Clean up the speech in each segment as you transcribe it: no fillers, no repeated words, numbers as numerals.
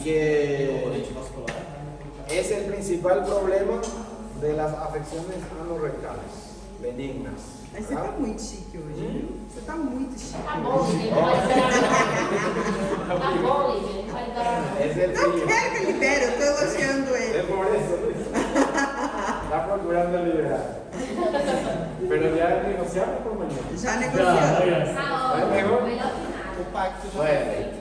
que es el principal problema de las afecciones anorrectales benignas. Mas você tá muito chique hoje, viu? Você tá muito chique. Tá bom, hoje. gente, vai liberar. Tá bom, Lívia, vai liberar. Es el Não frío. quero que libere, eu tô elogiando Es ele. por eso, Luis. Está procurando liberar. Pero ya negociamos por mañana. Já negociamos. Tá ótimo, mejor? melhor que nada. O pacto já Bueno, foi feito.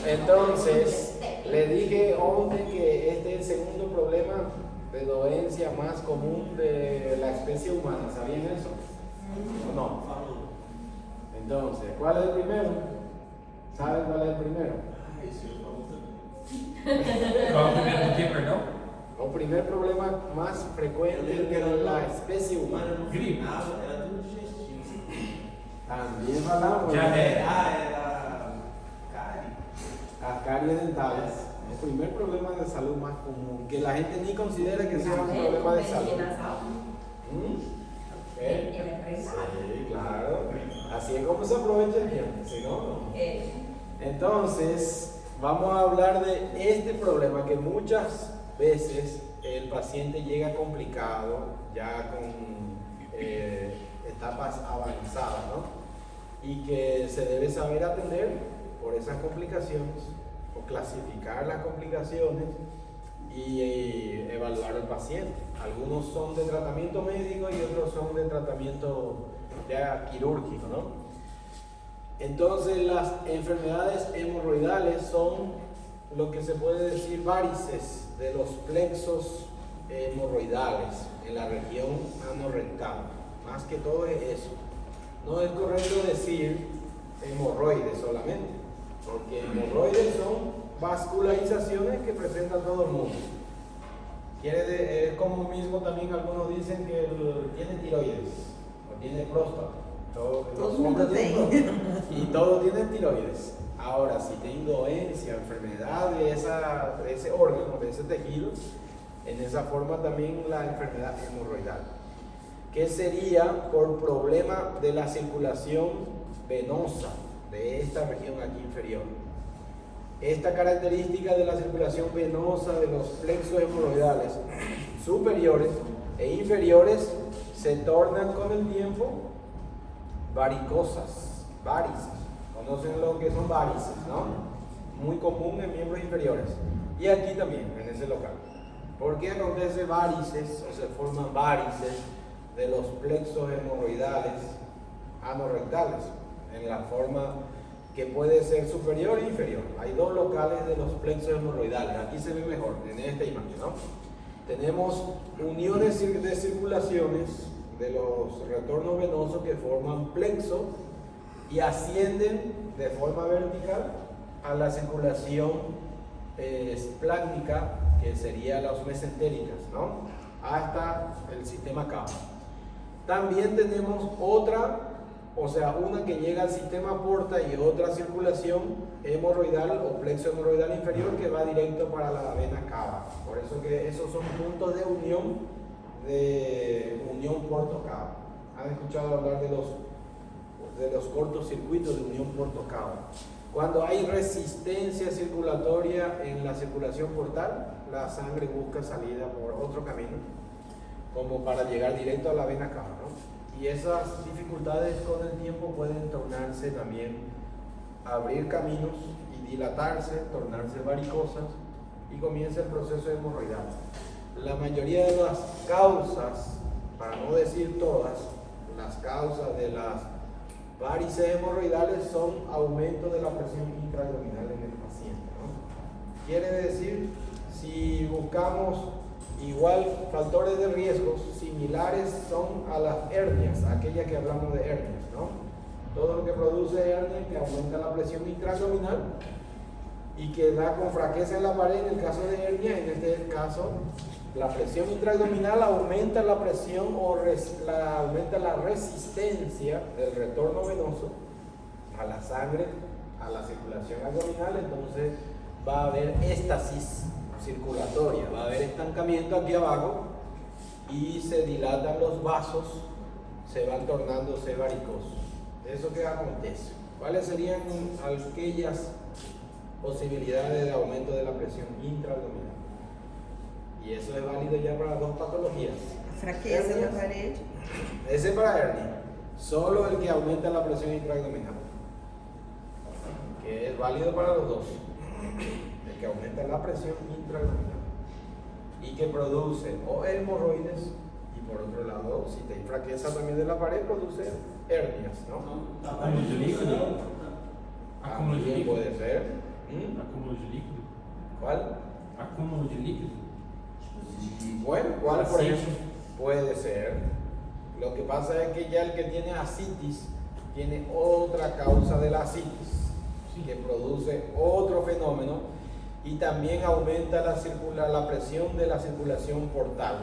entonces, le dije antes que este es el segundo problema de dolencia más común de la especie humana. ¿Sabían eso? ¿O no? Falou. Entonces, ¿cuál es el primero? ¿Saben cuál es el primero? Ah, esse eu falou também. Qual é o primeiro do que, perdão? El primer problema más Eu frecuente lembro que era de la especie Mano, humana. no final era tudo digestivo. También hablamos Ya de ve. Era cárie. las caries dentales. El primer problema de salud más común, que la gente ni considera que sea un problema de salud. ¿Mm? ¿Eh? Sí, claro. Así es como se aprovecha el tiempo, si no, no. Entonces, vamos a hablar de este problema que muchas veces el paciente llega complicado, ya con etapas avanzadas, ¿no? Y que se debe saber atender por esas complicaciones o clasificar las complicaciones y evaluar al paciente. Algunos son de tratamiento médico y otros son de tratamiento ya quirúrgico, ¿no? Entonces, las enfermedades hemorroidales son lo que se puede decir varices de los plexos hemorroidales en la región anorrectal. Más que todo es eso. No es correcto decir hemorroides solamente, porque hemorroides son vascularizaciones que presenta todo el mundo. Es como mismo también algunos dicen que tiene tiroides o tiene próstata. Todo mundo tienen tem. próstata. Y todos tienen tiroides. Ahora, si tienen dolencia, enfermedad de ese órgano, de ese tejido, en esa forma también la enfermedad hemorroidal, que sería por problema de la circulación venosa de esta región aquí inferior. Esta característica de la circulación venosa de los plexos hemorroidales superiores e inferiores se tornan con el tiempo varicosas, varices. Conocen lo que son varices, ¿no? Muy común en miembros inferiores. Y aquí también, en ese local. ¿Por qué acontece varices o se forman varices de los plexos hemorroidales anorrectales? En la forma que puede ser superior e inferior. Hay dos locales de los plexos hemorroidales. Aquí se ve mejor, en esta imagen, ¿no? Tenemos uniones de circulaciones de los retornos venosos que forman plexo y ascienden de forma vertical a la circulación esplácnica, que sería las mesentéricas, ¿no? Hasta el sistema cava. También tenemos otra, o sea, una que llega al sistema porta y otra circulación hemorroidal o plexo hemorroidal inferior que va directo para la vena cava. Por eso que esos son puntos de unión porto-cava. ¿Han escuchado hablar de los cortocircuitos de unión porto-cava? Cuando hay resistencia circulatoria en la circulación portal, la sangre busca salida por otro camino, como para llegar directo a la vena cava, ¿no? Y esas dificultades con el tiempo pueden tornarse también, abrir caminos y dilatarse, tornarse varicosas y comienza el proceso hemorroidal. La mayoría de las causas, para no decir todas, las causas de las varices hemorroidales son aumento de la presión intraabdominal en el paciente, ¿no? Quiere decir, si buscamos igual factores de riesgo similares son a las hernias, aquellas que hablamos de hernias, ¿no? Todo lo que produce hernia que aumenta la presión intraabdominal y que da con fraqueza en la pared en el caso de hernia, en este caso la presión intraabdominal aumenta la presión aumenta la resistencia del retorno venoso a la sangre, a la circulación abdominal, entonces va a haber éstasis circulatoria, va a haber estancamiento aquí abajo y se dilatan los vasos, se van tornándose varicosos. ¿Eso qué acontece? ¿Cuáles serían aquellas posibilidades de aumento de la presión intraabdominal. Y eso es válido ya para dos patologías. Fraqueza na parede. Ese es para hernia. Solo el que aumenta la presión intraabdominal. Que es válido para los dos. El que aumenta la presión intraabdominal. Y que produce o hemorroides. Y por otro lado, si te fraqueza también de la pared, produce hernias, ¿no? Acúmulo de líquido. Acúmulo de También líquido. puede ser. Acúmulo de líquido. ¿Cuál? Acúmulo de líquido. Bueno, ¿cuál por Ascitis. ejemplo? Puede ser. Lo que pasa es que ya el que tiene ascitis tiene otra causa de la ascitis, que produce otro fenómeno y también aumenta la presión de la circulación portal.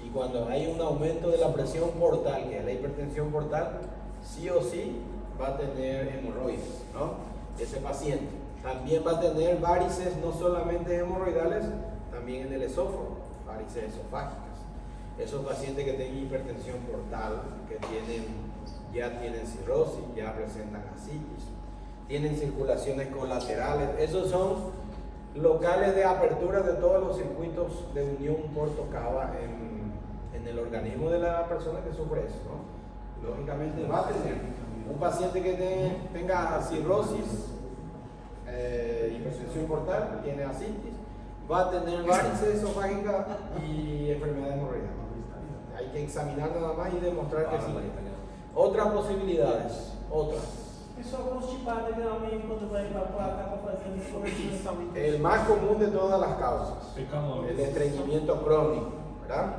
Y cuando hay un aumento de la presión portal, que es la hipertensión portal, sí o sí va a tener hemorroides, ¿no? Ese paciente también va a tener varices, no solamente hemorroidales, también en el esófago, varices esofágicas. Esos pacientes que tienen hipertensión portal, que ya tienen cirrosis, ya presentan ascitis, tienen circulaciones colaterales, esos son locales de apertura de todos los circuitos de unión porto-cava en el organismo de la persona que sufre eso, ¿no? Lógicamente va a tener un paciente que tenga cirrosis, hipertensión portal, tiene ascitis, va a tener varices esofágicas y enfermedad hemorroidal. Hay que examinar nada más y demostrar que sí. Otras posibilidades, otras. É só constipada geralmente quando vai para a placa para fazer musculação. El más común de todas las causas, Pecado. el estreñimiento crónico, ¿verdad?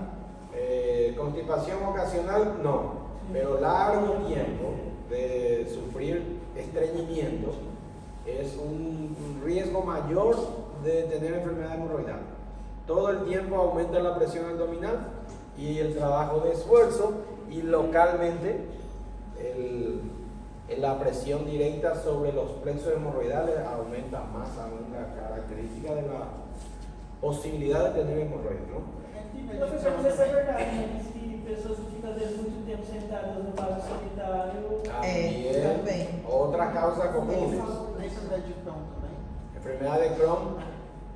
Constipación ocasional, no, pero largo tiempo de sufrir estreñimiento es un riesgo mayor de tener enfermedad hemorroidal. Todo el tiempo aumenta la presión abdominal y el trabajo de esfuerzo, y localmente la presión directa sobre los plexos hemorroidales aumenta más aún la característica de la posibilidad de tener hemorroides, ¿no? Professor, mas essa é verdade, né? Diz que pessoas que ficam às vezes muito tempo sentadas no vaso sanitário. Também. Otra causa común. Enfermedad de Crohn,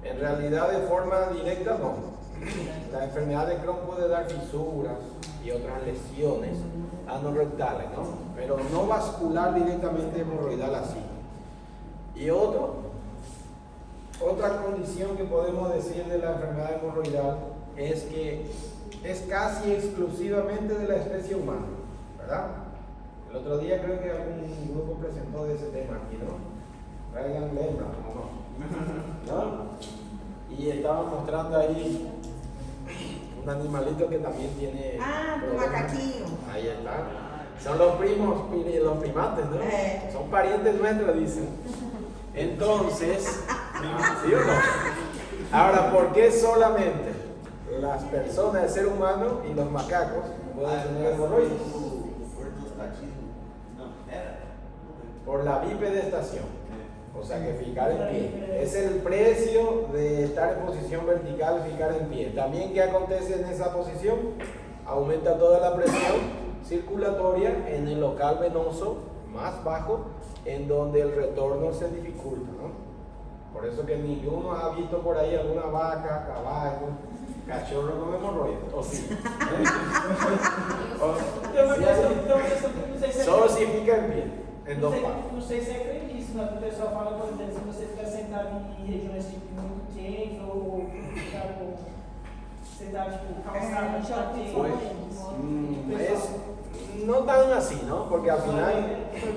en realidad de forma directa no. La enfermedad de Crohn puede dar fisuras y otras lesiones anorrectales, ¿no? Pero no vascular directamente hemorroidal así. Y otra condición que podemos decir de la enfermedad hemorroidal es que es casi exclusivamente de la especie humana, ¿verdad? El otro día creo que algún grupo presentó de ese tema aquí, ¿no? Traigan lembra, ¿no? Y estaban mostrando ahí un animalito que también tiene. Ah, do problemas. macaquinho. Ahí está. Son los primos, los primates, ¿no? Son parientes nuestros, dicen. Entonces, ¿sí o no? Ahora, ¿por qué solamente las personas, el ser humano y los macacos pueden tener hemorroides? Por la bipedestación. O sea que ficar en pie. Es el precio de estar en posición vertical, ficar en pie. También, ¿qué acontece en esa posición? Aumenta toda la presión circulatoria en el local venoso más bajo, en donde el retorno se dificulta, ¿no? Por eso que ninguno ha visto por ahí alguna vaca, caballo, cachorro con hemorroides. ¿O sí? Tem uma questão que não sei se é. Solo si fica en pie, en dos patas. Não sei se é creíssimo, mas o pessoal fala, por exemplo, se você ficar sentado em regiões tipo muito quentes ou ficar sentado tipo calçado, já No tan así, ¿no? Porque al final,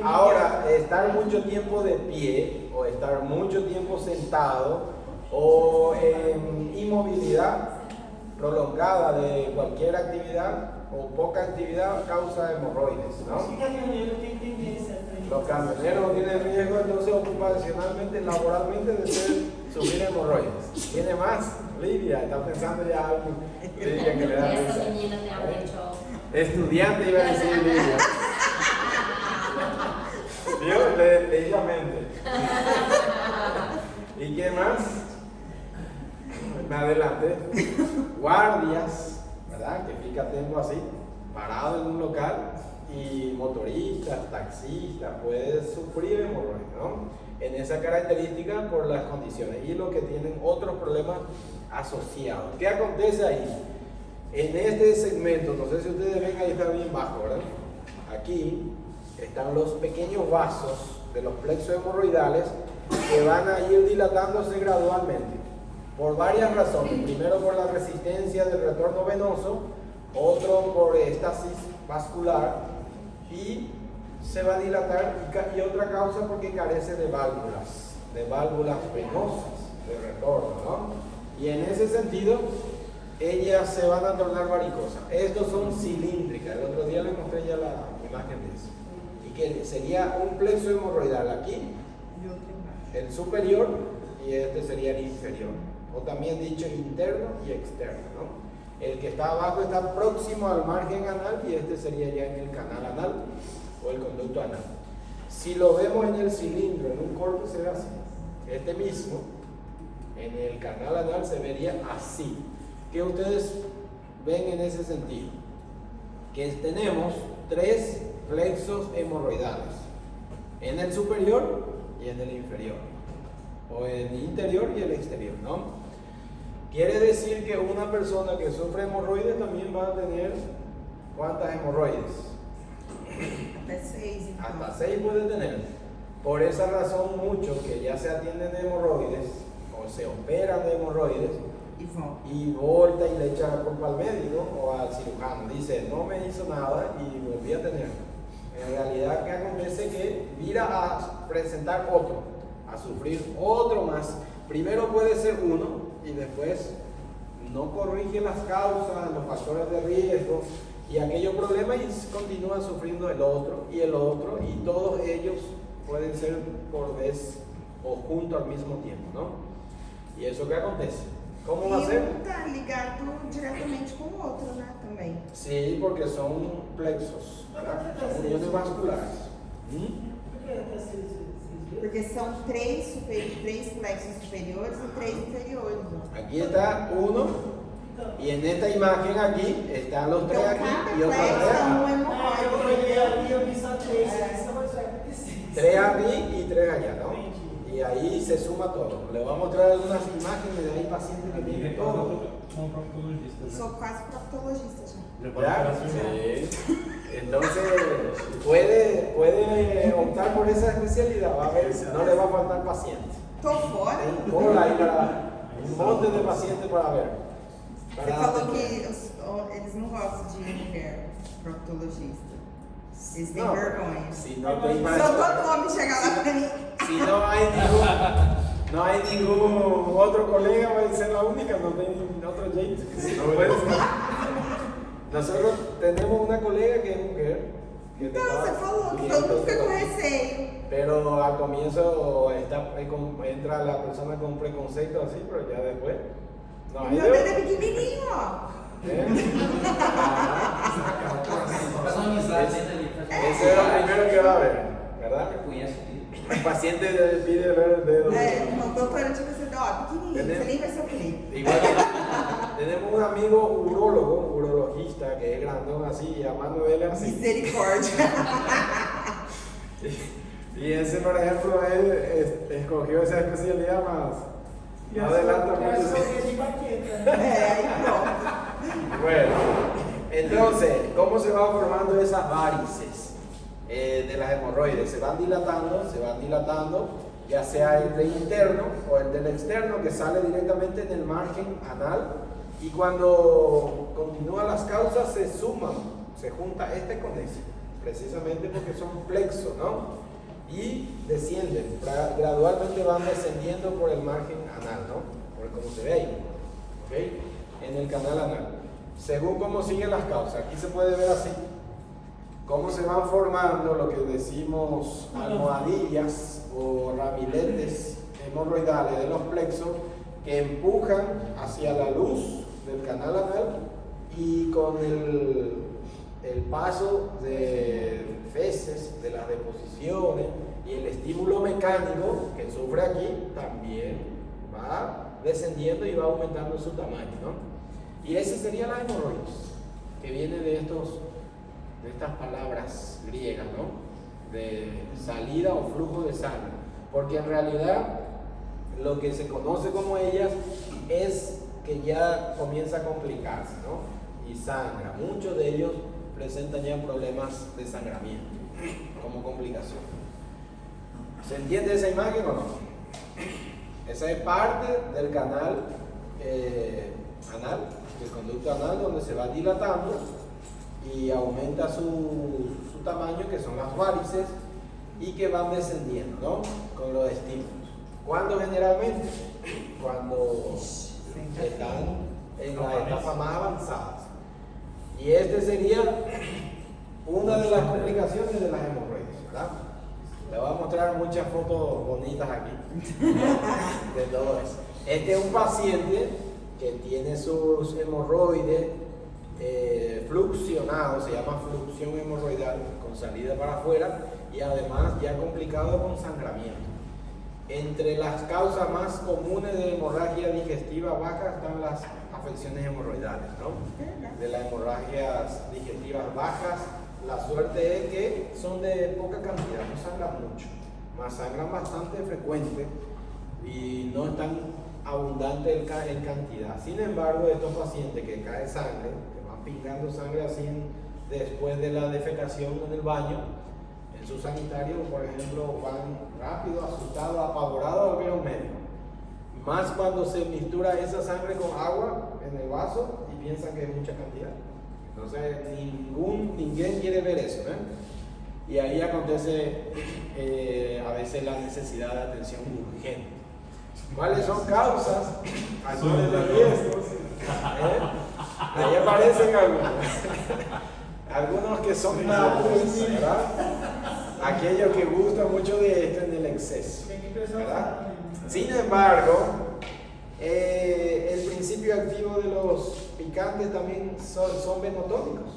ahora, estar mucho tiempo de pie o estar mucho tiempo sentado o en inmovilidad prolongada de cualquier actividad o poca actividad causa hemorroides, ¿no? Los camioneros tienen riesgo entonces ocupacionalmente, laboralmente de sufrir hemorroides. ¿Tiene más? Lidia, está pensando ya algo. Lidia que le da Essa risa. menina tem a mente, ó. Estudiante iba a decir Lidia. Dios, leí la mente. ¿Y qué más? Adelante. Guardias, ¿verdad? Que fíjate, tengo así, parado en un local, y motoristas, taxistas, pueden sufrir hemorroides, ¿no? en esa característica por las condiciones y lo que tienen otros problemas asociados. ¿Qué acontece ahí? En este segmento, no sé si ustedes ven, ahí está bien bajo, ¿verdad? Aquí están los pequeños vasos de los plexos hemorroidales que van a ir dilatándose gradualmente por varias razones. Primero por la resistencia del retorno venoso, otro por estasis vascular y se va a dilatar, y otra causa porque carece de válvulas venosas de retorno, ¿no? Y en ese sentido ellas se van a tornar varicosas. Estos son cilíndricas, el otro día les mostré ya la imagen de eso, y que sería un plexo hemorroidal aquí, el superior, y este sería el inferior, o también dicho interno y externo, ¿no? El que está abajo está próximo al margen anal y este sería ya en el canal anal o el conducto anal. Si lo vemos en el cilindro, en un corte se ve así. Este mismo, en el canal anal se vería así. ¿Qué ustedes ven en ese sentido? Que tenemos 3 plexos hemorroidales, en el superior y en el inferior, o en el interior y el exterior, ¿no? Quiere decir que una persona que sufre hemorroides también va a tener ¿cuántas hemorroides? Hasta 6 puede tener. Por esa razón muchos que ya se atienden de hemorroides o se operan de hemorroides y volta y le echa la culpa al médico o al cirujano, dice no me hizo nada y volví a tener. En realidad, ¿qué acontece? Que mira a presentar otro, a sufrir otro más. Primero puede ser uno y después no corrige las causas, los factores de riesgo y aquellos problemas y continúa sufriendo el otro y todos ellos pueden ser por vez o junto al mismo tiempo, ¿no? ¿Y eso qué acontece? ¿Cómo va a ser? Está ligado diretamente con o outro, né? Também. Sí, porque son plexos, ¿verdad? Son uniones vasculares. Porque são 3 plexos superiores e 3 inferiores. Aquí está uno y en esta imagen aquí están los 3 Então, aquí cada y otros 3 plexo é acá. um hemorroide. Eu vi só 3, isso vai ser 6. 3 aquí y 3 allá, ¿no? Y ahí se suma todo. Le voy a mostrar algunas imágenes de ahí pacientes que E tienen depois todo. com o proctologista. Sou quase proctologista já. Já pode ¿Ya? operacionar. Sí. Entonces puede optar por esa especialidad, va a ver, no le va a faltar pacientes. Tô fora. Tem cola aí para um monte de pacientes para ver. Você falou que eles não gostam de mulher proctologista. Eles têm No, vergonha. si no tem mais, Só todo homem chegar lá pra mim. si no hay ningún otro colega, va a ser la única, no tiene otro jeito. No puede ser. Nosotros tenemos una colega que es mujer. Que Então, está você falou que bien, todo mundo fica com entonces, receio. pero al comienzo entra la persona con preconcepto así, pero ya después no hay Meu de dedo é otra. pequenininho, ó. ¿Eh? Faz uma amizade dentro ali. Ese es lo primero que va a ver, ¿verdad? Eu conheço ele. El paciente pide ver el dedo. É, uma doutora tipo assim, ó, pequenininho, Entendeu? você nem vai sofrer. Igual tenemos un amigo urologista que es grandón así, y a mano de él así. Misericórdia. Y ese, por ejemplo, él escogió esa especialidad más. E No eu adelanta sou mucho. de baqueta. É, aí pronto. Bueno, entonces, ¿cómo se van formando esas varices de las hemorroides? Se van dilatando, ya sea el del interno o el del externo, que sale directamente en el margen anal, y cuando continúan las causas se suman, se junta este con ese, precisamente porque son plexos, ¿no? Y descienden, gradualmente van descendiendo por el margen anal, ¿no? Por como se ve ahí, ¿ok? En el canal anal. Según cómo siguen las causas, aquí se puede ver así, cómo se van formando lo que decimos almohadillas o ramiletes hemorroidales de los plexos que empujan hacia la luz del canal anal y con el paso de feces, de las deposiciones y el estímulo mecánico que sufre aquí también va descendiendo y va aumentando su tamaño, ¿no? Y ese sería la hemorroides, que viene de estas palabras griegas, ¿no? De salida o flujo de sangre. porque en realidad lo que se conoce como ellas es que ya comienza a complicarse, ¿no? Y sangra. Muchos de ellos presentan ya problemas de sangramiento como complicación. ¿Se entiende esa imagen o no? Esa es parte del canal anal, del conducto anal, donde se va dilatando y aumenta su tamaño, que son las varices, y que van descendiendo, ¿no? Con los estímulos. ¿Cuándo generalmente? Cuando están en la etapa más avanzada. Y este sería una de las complicaciones de las hemorroides, ¿verdad? Le voy a mostrar muchas fotos bonitas aquí de todo eso. Este es un paciente que tiene sus hemorroides fluxionados, se llama fluxión hemorroidal, con salida para afuera y además ya complicado con sangramiento. Entre las causas más comunes de hemorragia digestiva baja están las afecciones hemorroidales, ¿no? De las hemorragias digestivas bajas, la suerte es que son de poca cantidad, no sangran mucho, más sangran bastante frecuente y no es tan abundante en cantidad. Sin embargo, estos pacientes que cae sangre, que van pingando sangre así después de la defecación en el baño, en su sanitario, por ejemplo, van rápido, asustados, apavorados al ver a un médico. Más cuando se mistura esa sangre con agua en el vaso y piensan que es mucha cantidad. Entonces, ninguém quiere ver eso, ¿eh? Y ahí acontece a veces la necesidad de atención urgente. ¿Cuáles son causas? Factores de riesgos. Ahí aparecen algunos que son tabúes, ¿verdad? Aquellos que gustan mucho de esto en el exceso, ¿verdad? Sin embargo, el principio activo de los picantes también son venotónicos.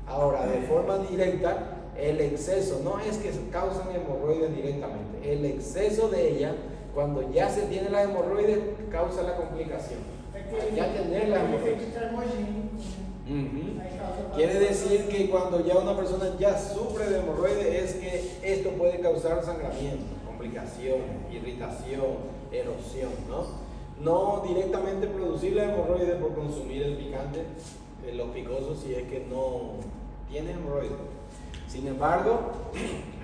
Ahora, de forma directa, el exceso no es que causan hemorroides directamente, el exceso de ella, cuando ya se tiene la hemorroides, causa la complicación. Ya tener la hemorroides. Quiere decir que cuando ya una persona ya sufre de hemorroides es que esto puede causar sangramiento, complicaciones, irritación, erosión, ¿no? No directamente producir la hemorroide por consumir el picante, los picosos, si es que no tiene hemorroides. Sin embargo,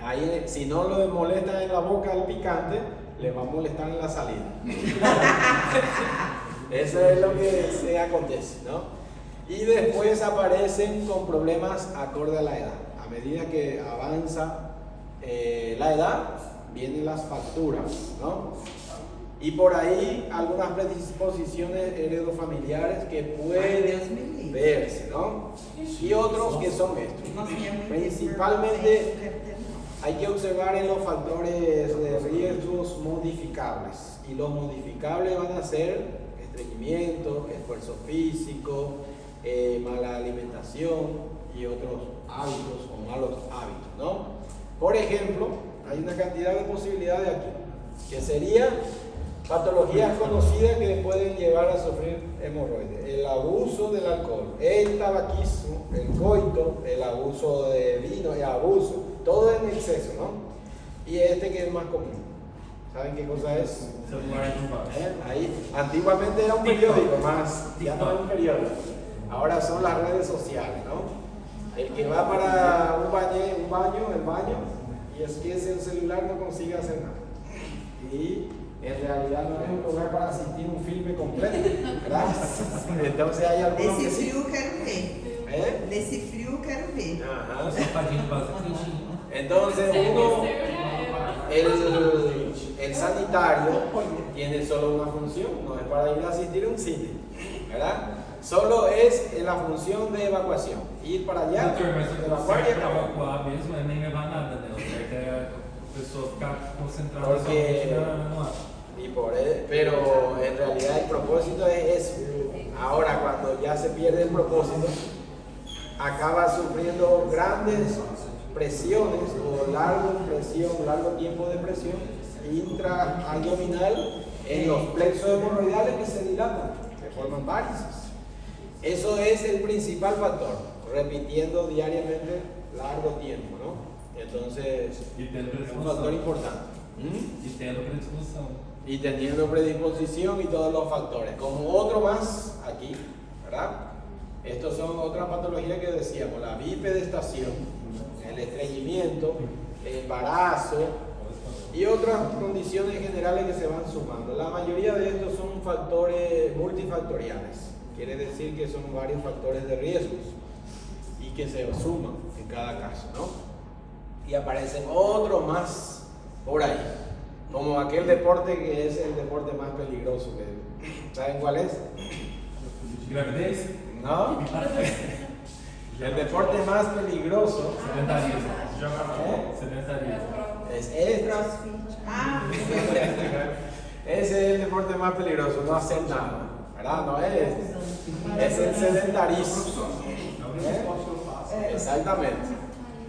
ahí, si no lo molesta en la boca el picante, le va a molestar en la salida. Eso es lo que se acontece, ¿no? Y después aparecen con problemas acorde a la edad. A medida que avanza la edad, vienen las facturas, ¿no? Y por ahí algunas predisposiciones heredofamiliares que pueden verse, ¿no? Y otros que son estos. Principalmente hay que observar en los factores de riesgos modificables. Y los modificables van a ser estreñimiento, esfuerzo físico, mala alimentación y otros hábitos o malos hábitos, ¿no? Por ejemplo, hay una cantidad de posibilidades aquí, que serían patologías conocidas que pueden llevar a sufrir hemorroides: el abuso del alcohol, el tabaquismo, el coito, el abuso de vino, el abuso, todo en exceso, ¿no? Y este que es más común, ¿saben qué cosa es? Ahí, antiguamente era un periódico más, ya no es un periódico, ahora son las redes sociales, ¿no? El que va para el baño, y es que el celular no consigue hacer nada. Y en realidad no es un lugar para asistir a un filme completo, ¿verdad? Entonces hay algunos que Nesse sí. frio eu quero ver. Nesse frio eu quero ver. Ajá. Safadinho bastante. Entonces el sanitario tiene solo una función, no es para ir a asistir a un cine, ¿verdad? Solo es la función de evacuación, ir para allá, Doutor, mas o evacuar y certo pra acabar. evacuar mesmo é nem levar nada, né? O certo é a pessoa ficar concentrada Porque- somente no ato. Pero en realidad el propósito es eso. Ahora, cuando ya se pierde el propósito, acaba sufriendo grandes presiones o largo tiempo de presión intraabdominal en los plexos hemorroidales que se dilatan, que forman varices. Eso es el principal factor, repitiendo diariamente largo tiempo, ¿no? Entonces, E tendo es un pressão. factor importante. E tendo predisposição. Y teniendo predisposición y todos los factores. Como otro más aquí, ¿verdad? Estos son otras patologías que decíamos: la bipedestación, el estreñimiento, el embarazo y otras condiciones generales que se van sumando. La mayoría de estos son factores multifactoriales, quiere decir que son varios factores de riesgos y que se suman en cada caso, ¿no? Y aparecen otros más por ahí, como aquel deporte que es el deporte más peligroso. ¿Saben cuál es? Gravidez? ¿No? El deporte más peligroso Sedentarismo. ¿Eh? Sedentarismo. es este. Ah, Ese es el deporte más peligroso, no hacer nada, ¿verdad? No es este. Es el sedentarismo. ¿Eh? Exactamente.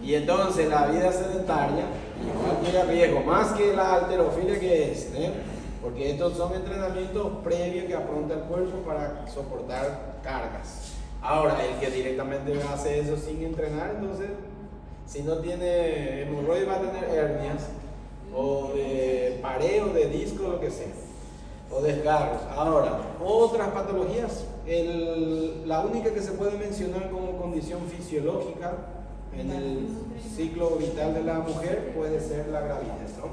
Y entonces la vida sedentaria igual tiene riesgo, más que la halterofilia que es, porque estos son entrenamientos previos que afronta el cuerpo para soportar cargas. Ahora, el que directamente hace eso sin entrenar, entonces, si no tiene hemorroides, va a tener hernias, o de pareo, de disco, lo que sea, o desgarros. Ahora, otras patologías, la única que se puede mencionar como condición fisiológica en el ciclo vital de la mujer puede ser la gravidez, ¿no?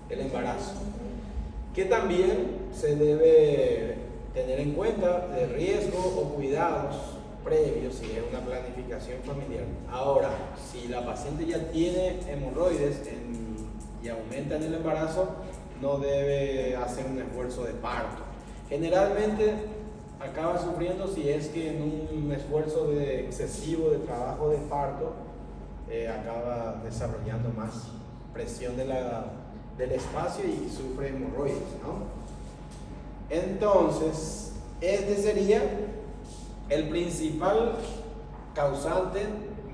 El embarazo, que también se debe tener en cuenta de riesgo o cuidados previos si es una planificación familiar. Ahora, si la paciente ya tiene hemorroides y aumenta en el embarazo, no debe hacer un esfuerzo de parto. Generalmente acaba sufriendo si es que en un esfuerzo excesivo de trabajo de parto acaba desarrollando más presión del espacio y sufre hemorroides, ¿no? Entonces, este sería el principal causante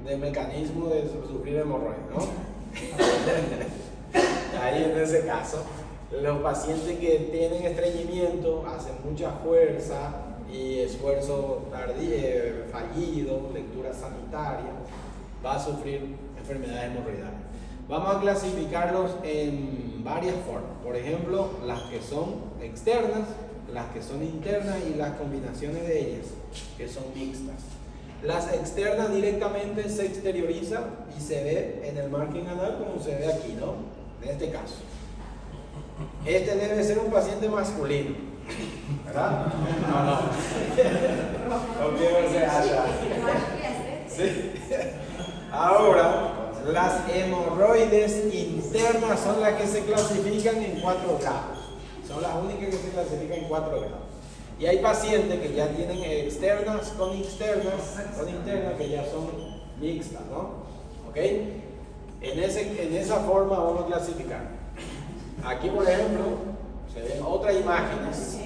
de mecanismo de sufrir hemorroides, ¿no? Ahí en ese caso, los pacientes que tienen estreñimiento hacen mucha fuerza y esfuerzo fallido, lectura sanitaria, va a sufrir enfermedades hemorroidales. Vamos a clasificarlos en varias formas. Por ejemplo, las que son externas, las que son internas y las combinaciones de ellas, que son mixtas. Las externas directamente se exterioriza y se ve en el margen anal como se ve aquí, ¿no? En este caso. Este debe ser un paciente masculino, ¿verdad? No quiero ser allá. Sí. Ahora, las hemorroides internas son las que se clasifican en 4 grados. Son las únicas que se clasifican en 4 grados. Y hay pacientes que ya tienen externas con internas que ya son mixtas, ¿no? ¿Ok? En esa forma vamos a clasificar. Aquí, por ejemplo, se ven otras imágenes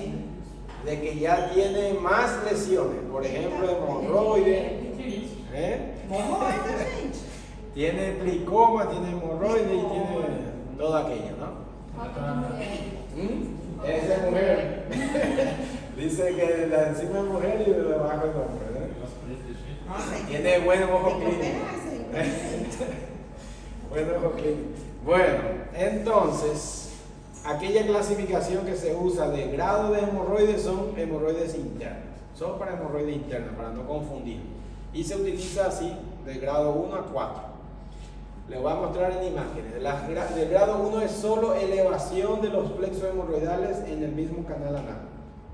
de que ya tiene más lesiones. Por ejemplo, hemorroides. hemorroida, gente. Tiene plicoma, tiene hemorroides y tiene todo aquello, ¿no? Esa es mujer. Dice que de la encima es mujer y de debajo es hombre, ¿eh? Nossa, Tiene buen ojo tem que clínico. operar isso aí. Buen ojo clínico. Bueno, entonces, aquella clasificación que se usa de grado de hemorroides son hemorroides internas. Son para hemorroides internas, para no confundir. Y se utiliza así, de grado 1 a 4. Les voy a mostrar en imágenes. Del grado 1 es solo elevación de los plexos hemorroidales en el mismo canal anal.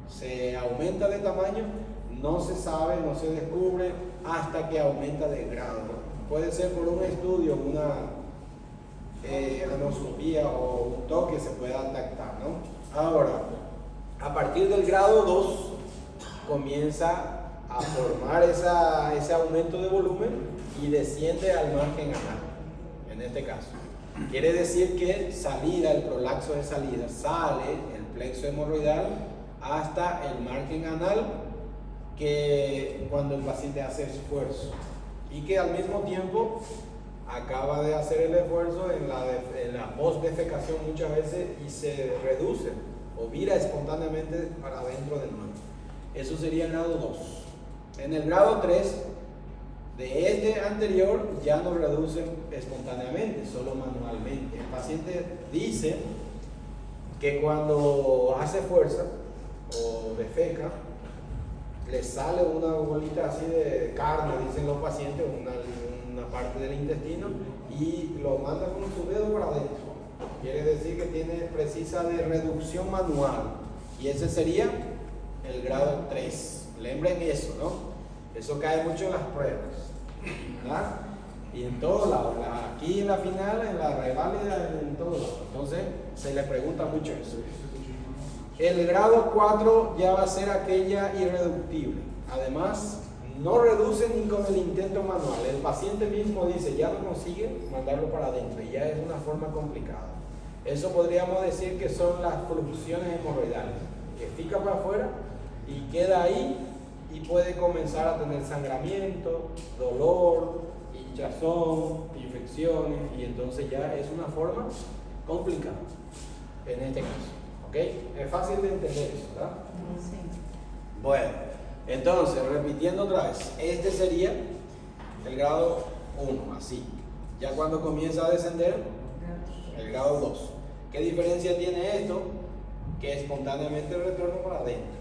Se aumenta de tamaño, no se sabe, no se descubre hasta que aumenta de grado. Puede ser por un estudio, una anoscopía o un toque se pueda detectar, ¿no? Ahora, a partir del grado 2 comienza a formar ese aumento de volumen y desciende al margen anal, en este caso. Quiere decir que el prolaxo de salida, sale el plexo hemorroidal hasta el margen anal, que cuando el paciente hace esfuerzo y que al mismo tiempo acaba de hacer el esfuerzo en la postdefecación muchas veces y se reduce o vira espontáneamente para adentro de nuevo. Eso sería el grado 2. En el grado 3 de este anterior ya no reducen espontáneamente, solo manualmente. El paciente dice que cuando hace fuerza o defeca, le sale una bolita así de carne, dicen los pacientes, una parte del intestino, y lo manda con su dedo para adentro. Quiere decir que precisa de reducción manual, y ese sería el grado 3. Lembren eso, ¿no? Eso cae mucho en las pruebas, ¿verdad? Y en todos lados, aquí en la final, en la reválida, en todos lados. Entonces, se le pregunta mucho eso. El grado 4 ya va a ser aquella irreductible. Además, no reduce ni con el intento manual. El paciente mismo dice, ya no consigue mandarlo para adentro, y ya es una forma complicada. Eso podríamos decir que son las fluxiones hemorroidales, que pica para afuera y queda ahí, y puede comenzar a tener sangramiento, dolor, hinchazón, infecciones, y entonces ya es una forma complicada en este caso. ¿Ok? Es fácil de entender eso, ¿verdad? Sí. Bueno, entonces, repitiendo otra vez, este sería el grado 1, así. Ya cuando comienza a descender, el grado 2. ¿Qué diferencia tiene esto? Que espontáneamente el retorno para adentro.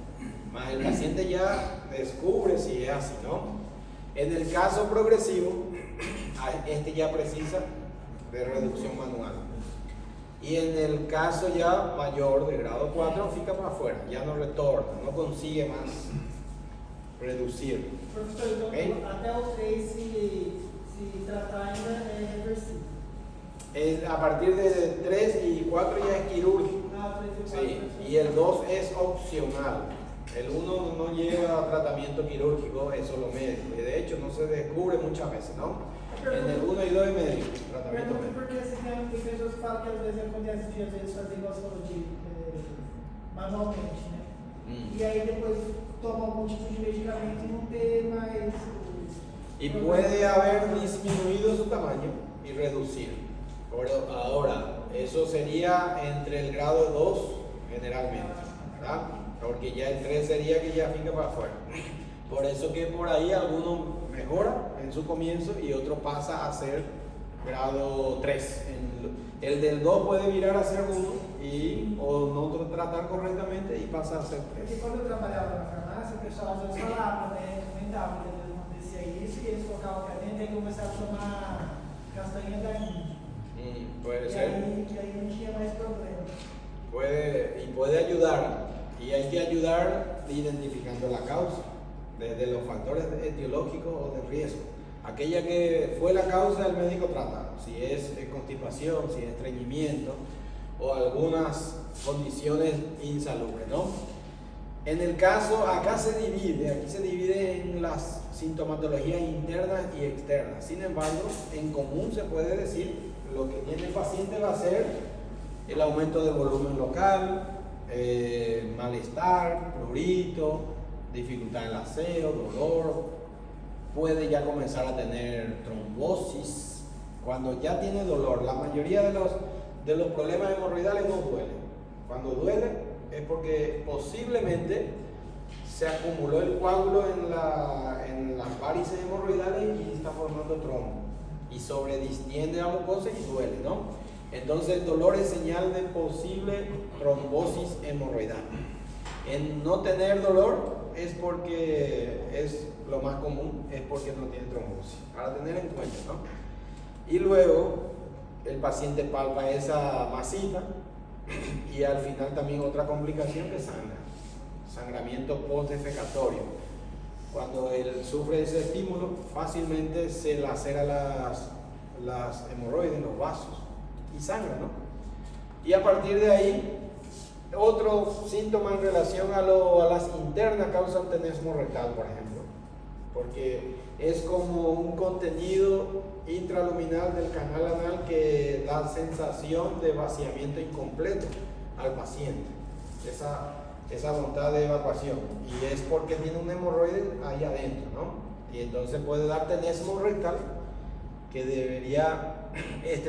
Más el paciente ya descubre si es así, ¿no? En el caso progresivo, este ya precisa de reducción manual. Y en el caso ya mayor de grado 4, fica para afuera, ya no retorna, no consigue más reducir. Professor, então Ok? até o 3, se tratar ainda é reversível. A partir de 3 y 4 ya es quirúrgico. Ah, 3 e 4. Sí, y el 2 es opcional. El 1 no lleva tratamiento quirúrgico, eso lo médico. Y de hecho no se descubre muchas veces, ¿no? En el 1 y 2 es médico, tratamiento Pergunto médico. porque assim, tem pessoas que falam que às vezes acontece de às vezes fazer igual você falou manualmente, né? E aí depois toma algum tipo de medicamento e não ter mais. Y puede haber disminuido su tamaño y reducir. Pero ahora, eso sería entre el grado 2 generalmente, ¿verdad? Porque ya el 3 sería que ya finca para afuera. Por eso que por ahí alguno mejora en su comienzo y otro pasa a ser grado 3. El del 2 puede virar a ser 1 y o no tratar correctamente y pasa a ser 3. Porque quando eu trabalhava na farmácia, o pessoal às vezes falava, né? Comentava que às vezes acontecia isso e eles colocavam para dentro e começavam a tomar castanha da Índia. Puede E ser. aí não tinha mais problema. Puede ayudar, y hay que ayudar identificando la causa, desde los factores etiológicos o de riesgo. Aquella que fue la causa, el médico trata, si es constipación, si es estreñimiento o algunas condiciones insalubres, ¿no? En el caso, aquí se divide en las sintomatologías internas y externas. Sin embargo, en común se puede decir lo que tiene el paciente va a ser el aumento de volumen local, malestar, prurito, dificultad en el aseo, dolor, puede ya comenzar a tener trombosis. Cuando ya tiene dolor, la mayoría de los problemas hemorroidales no duelen. Cuando duele es porque posiblemente se acumuló el coágulo en las varices hemorroidales y está formando trombo. Y sobredistiende la mucosa y duele, ¿no? Entonces el dolor es señal de posible trombosis hemorroidal. En no tener dolor es porque es lo más común, es porque no tiene trombosis, para tener en cuenta, ¿no? Y luego el paciente palpa esa masita y al final también otra complicación que sangra, sangramiento postdefecatorio. Cuando él sufre ese estímulo, fácilmente se lacera las hemorroides, los vasos, y sangra, ¿no? Y a partir de ahí, otro síntoma en relación a las internas causan tenesmo rectal, por ejemplo, porque es como un contenido intraluminal del canal anal que da sensación de vaciamiento incompleto al paciente, esa voluntad de evacuación, y es porque tiene un hemorroide ahí adentro, ¿no? Y entonces puede dar tenesmo rectal que debería,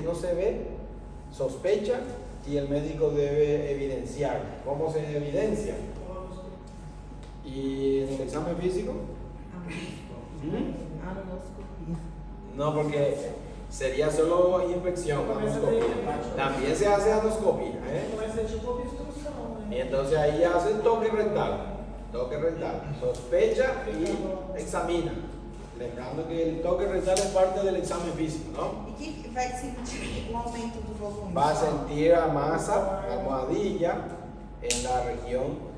no se ve, sospecha, y el médico debe evidenciar. ¿Cómo se evidencia? ¿Y en el examen físico? Anoscopia. No, porque sería solo inspección, anoscopía. También se hace anoscopía, Começa tipo obstrução, Y né? entonces ahí hacen toque rectal, sospecha y examina. Lembrando que el toque rectal es parte del examen físico, ¿no? E que vai sentir o aumento do volume? Va a sentir la masa, la almohadilla, en la región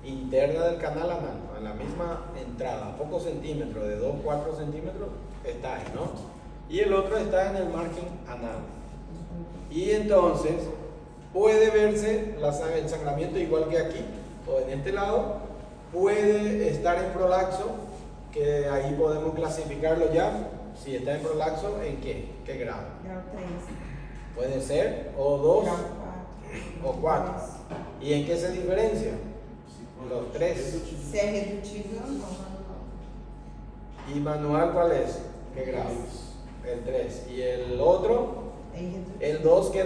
interna del canal anal, en la misma entrada, a pocos centímetros, de 2-4 centímetros, está ahí, ¿no? Y el otro está en el margen anal. Y entonces puede verse el sangramiento igual que aquí, o en este lado, puede estar en prolaxo, que ahí podemos clasificarlo ya, si está en prolaxo, ¿en qué grado? Grau 3. Puede ser o 2 Grau o 4. ¿Y en qué se diferencia? Los 3. Se é redutivo ou não? ¿Y manual cuál es? ¿Qué grado? El 3. ¿Y el otro? É irredutível. El 2 que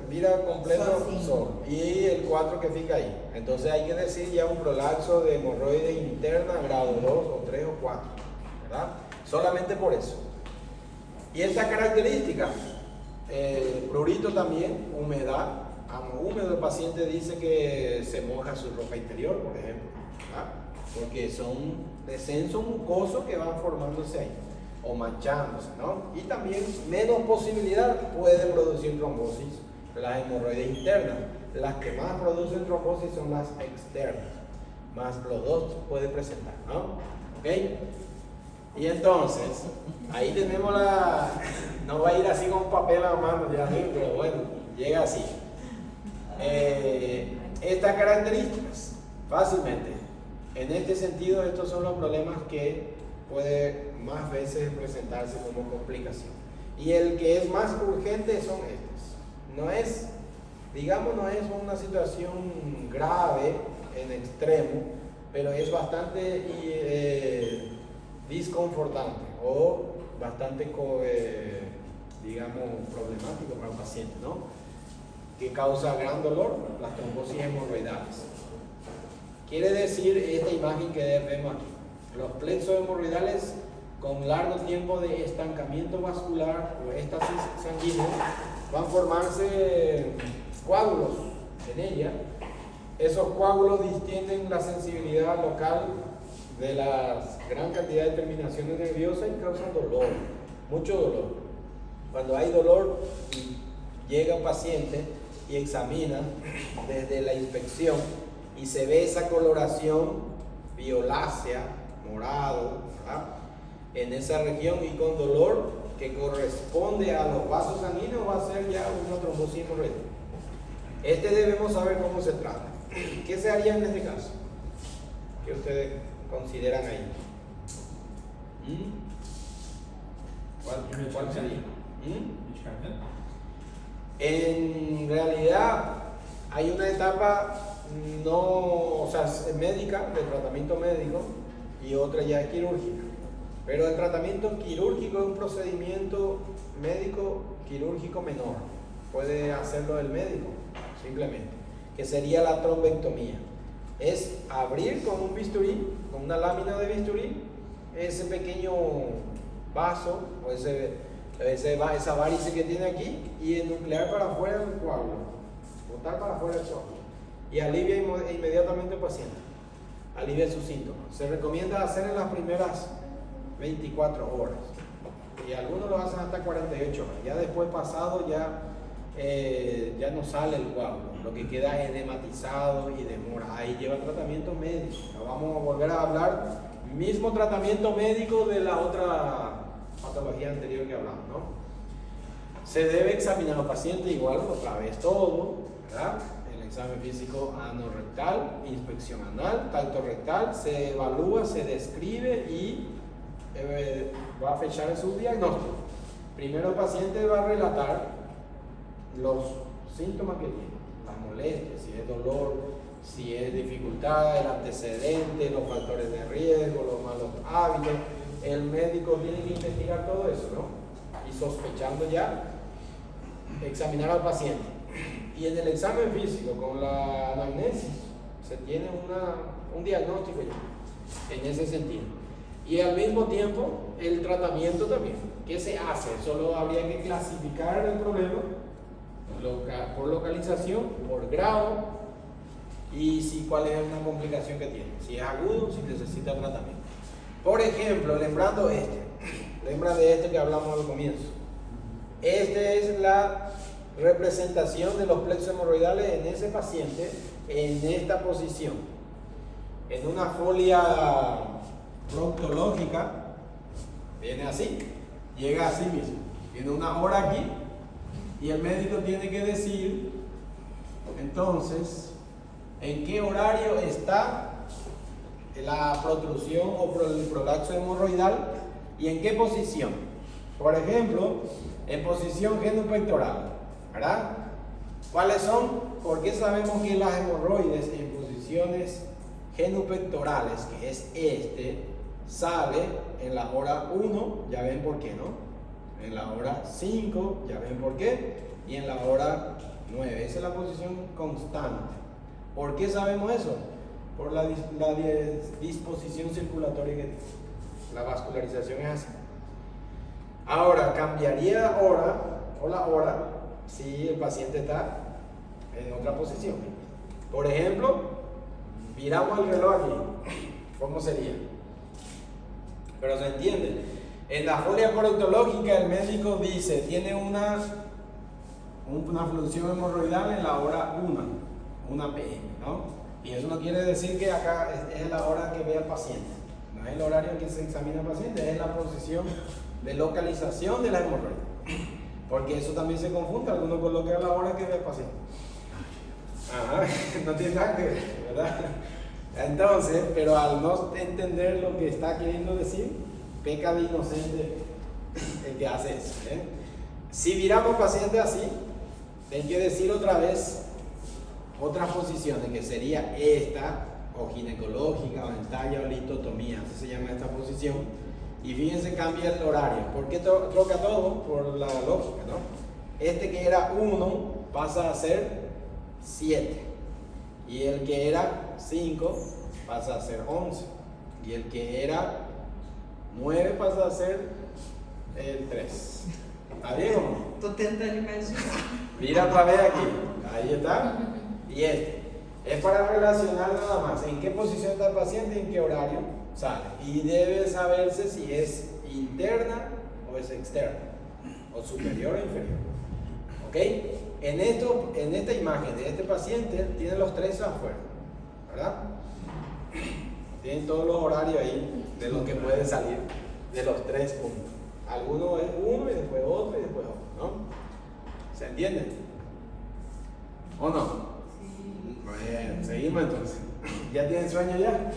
vira completo Sozinho. solo. Y el 4 que fica ahí. Entonces hay que decir ya un prolaxo de hemorroide interna, grado 2 o 3 o 4. ¿Verdad? Solamente por eso. Y esta característica, prurito también, humedad. Húmedo, el paciente dice que se moja su ropa interior, por ejemplo, ¿verdad? Porque son descensos mucosos que van formándose ahí o manchándose, ¿no? Y también menos posibilidad puede producir trombosis las hemorroides internas. Las que más producen trombosis son las externas, más los dos puede presentar, ¿no? ¿Ok? Y entonces, ahí tenemos no va a ir así con papel a mano ya, pero bueno, llega así. Estas características, fácilmente. En este sentido, estos son los problemas que puede más veces presentarse como complicación. Y el que es más urgente son estos. No es, digamos, no es una situación grave en extremo, pero es bastante disconfortante o bastante, digamos, problemático para el paciente, ¿no? Que causa gran dolor, las trombosis hemorroidales. Quiere decir esta imagen que vemos aquí. Los plexos hemorroidales con largo tiempo de estancamiento vascular o éstasis sanguíneo van a formarse coágulos en ella. Esos coágulos distienden la sensibilidad local de la gran cantidad de terminaciones nerviosas y causan dolor, mucho dolor. Cuando hay dolor, llega un paciente y examina desde la inspección y se ve esa coloración violácea, morado, ¿verdad? En esa región y con dolor que corresponde a los vasos sanguíneos va a ser ya una trombosis hemorroide. Debemos saber cómo se trata. ¿Qué se haría en este caso? ¿Qué ustedes consideran ahí? ¿Cuál sería? Medicamento? En realidad hay una etapa médica, de tratamiento médico, y otra ya es quirúrgica. Pero el tratamiento quirúrgico es un procedimiento médico quirúrgico menor. Puede hacerlo el médico, simplemente, que sería la trombectomía. Es abrir con un bisturí, con una lámina de bisturí, ese pequeño vaso o esa varice que tiene aquí y enuclear para afuera el coágulo, botar para afuera el coágulo y alivia inmediatamente al paciente, alivia sus síntomas. Se recomienda hacer en las primeras 24 horas y algunos lo hacen hasta 48 horas. Ya después pasado ya no sale el coágulo, lo que queda es edematizado y demora. Ahí lleva tratamiento médico. Vamos a volver a hablar mismo tratamiento médico de la otra patología anterior que hablamos, ¿no? Se debe examinar al paciente igual otra vez todo, ¿verdad? El examen físico anorrectal, inspección anal, tacto rectal, se evalúa, se describe y va a fechar su diagnóstico. Primero el paciente va a relatar los síntomas que tiene, las molestias, si es dolor, si es dificultad, el antecedente, los factores de riesgo, los malos hábitos. El médico tiene que investigar todo eso, ¿no? Y sospechando ya, examinar al paciente. Y en el examen físico, con la anamnesis, se tiene un diagnóstico ya, en ese sentido. Y al mismo tiempo, el tratamiento también. ¿Qué se hace? Solo habría que clasificar el problema por localización, por grado y cuál es una complicación que tiene. Si es agudo, si necesita tratamiento. Por ejemplo, lembrando lembra de este que hablamos al comienzo. Esta es la representación de los plexos hemorroidales en ese paciente en esta posición. En una folia proctológica viene así, llega así mismo. Tiene una hora aquí y el médico tiene que decir entonces en qué horario está la protrusión o el prolapso hemorroidal y en qué posición. Por ejemplo, en posición genupectoral, ¿verdad? ¿Cuáles son? Porque sabemos que las hemorroides en posiciones genupectorales, que es sale en la hora 1, ya ven por qué, ¿no? En la hora 5, ya ven por qué, y en la hora 9. Esa es la posición constante. ¿Por qué sabemos eso? Por la disposición circulatoria que tiene. La vascularización es así. Ahora, cambiaría la hora si el paciente está en otra posición. Por ejemplo, miramos el reloj aquí. ¿Cómo sería? Pero se entiende. En la folia proctológica el médico dice, tiene una función hemorroidal en la hora 1 p.m., ¿no? Y eso no quiere decir que acá es la hora que ve al paciente. No es el horario en que se examina al paciente, es la posición de localización de la hemorroide. Porque eso también se confunde, algunos colocan la hora que ve al paciente. No tiene nada que ver, ¿verdad? Entonces, pero al no entender lo que está queriendo decir, peca de inocente el que hace eso. Si miramos paciente así, hay que decir otra vez otras posiciones, que sería esta, o ginecológica, o dentaria, o litotomía, así se llama esta posición. Y fíjense, cambia el horario. ¿Por qué troca todo? Por la lógica, ¿no? Este que era 1 pasa a ser 7. Y el que era 5 pasa a ser 11. Y el que era 9 pasa a ser el 3. ¿Está bien o no? Tô tentando imaginar. Mira otra vez aquí. Ahí está. Y es para relacionar nada más en qué posición está el paciente y en qué horario sale. Y debe saberse si es interna o es externa, o superior o inferior. ¿Ok? En esta imagen de este paciente tiene los 3 afuera, ¿verdad? Tienen todos los horarios ahí de lo que puede salir de los 3 puntos. Alguno es uno y después otro y después otro, ¿no? ¿Se entiende? ¿O no? Bueno, seguimos entonces. ¿Ya tienen sueño ya?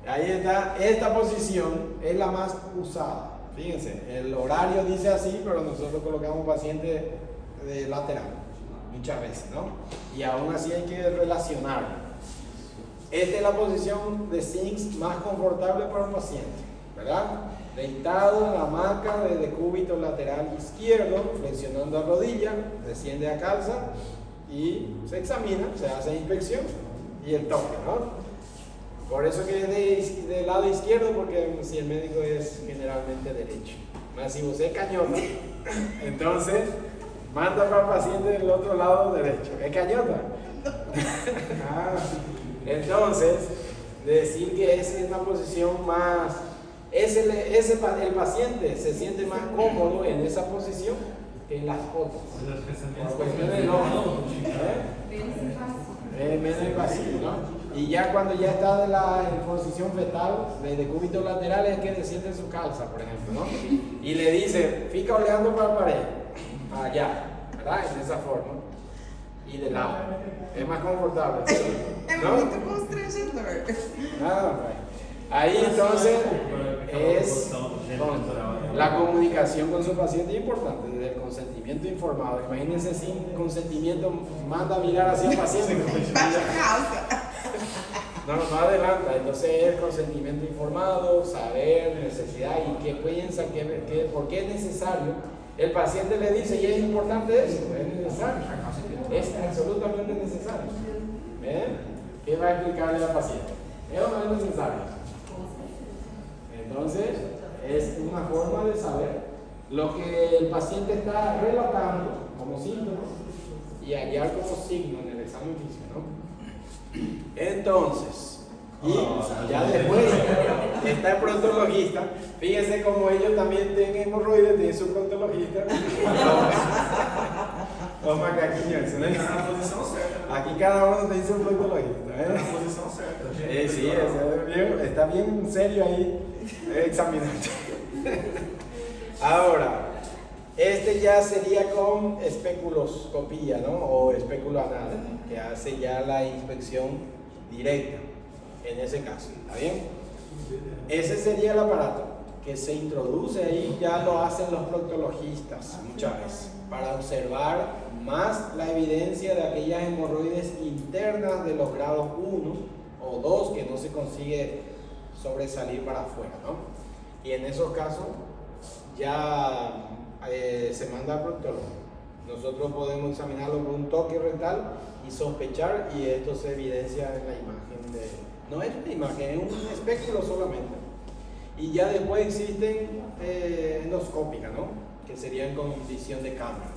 Ahí está. Esta posición es la más usada. Fíjense, el horario dice así, pero nosotros colocamos paciente de lateral muchas veces, ¿no? Y aún así hay que relacionarlo. Esta es la posición de Sinks más confortable para un paciente, ¿verdad? Deitado en la hamaca de decúbito lateral izquierdo, flexionando la rodilla, desciende a calza y se examina, se hace inspección y el toque, ¿no? Por eso que es del lado izquierdo, porque si el médico es generalmente derecho. Más si usted es cañón, entonces manda para el paciente del otro lado derecho. ¿Es cañota? Entonces, decir que es una posición más... el paciente se siente más cómodo en esa posición que en las otras. Por cuestiones menos invasivo, ¿no? Y ya cuando ya está en posición fetal, de decúbito lateral, es que desciende su calza, por ejemplo, ¿no? Y le dice, fica oleando para la pared, allá, ¿verdad? En esa forma. Y de lado. Es más confortable. É ¿no? muito constrangedor. Ahí entonces es la comunicación con su paciente es importante, desde el consentimiento informado. Imagínense sin consentimiento, manda a mirar hacia el paciente. Baixa a calça. No adelanta. Entonces es consentimiento informado, saber, necesidad y qué piensa, por qué es necesario. El paciente le dice, y es importante eso, es necesario, es absolutamente necesario. ¿Ven? ¿Qué va a explicarle al paciente? ¿Es o no es necesario? Entonces, es una forma de saber lo que el paciente está relatando como síntomas y hallar como signo en el examen físico, ¿no? Entonces, y ya después está el proctologista. Fíjense como ellos también tienen hemorroides, tienen su proctologista. Los macaquillos, ¿no? Está na posição certa. Aquí cada uno tiene su proctologista. Está na posição certa. Sí, está bien serio ahí examinando. Ahora, este ya sería con especuloscopía, ¿no? O espéculo anal, que hace ya la inspección directa, en ese caso, ¿está bien? Ese sería el aparato que se introduce ahí, ya lo hacen los proctologistas muchas veces, para observar más la evidencia de aquellas hemorroides internas de los grados 1 o 2 que no se consigue sobresalir para afuera, ¿no? Y en esos casos ya se manda al proctólogo. Nosotros podemos examinarlo con un toque rectal y sospechar, y esto se evidencia en la imagen no es una imagen, es un espéculo solamente. Y ya después existen endoscópicas, ¿no? Que serían con visión de cámara.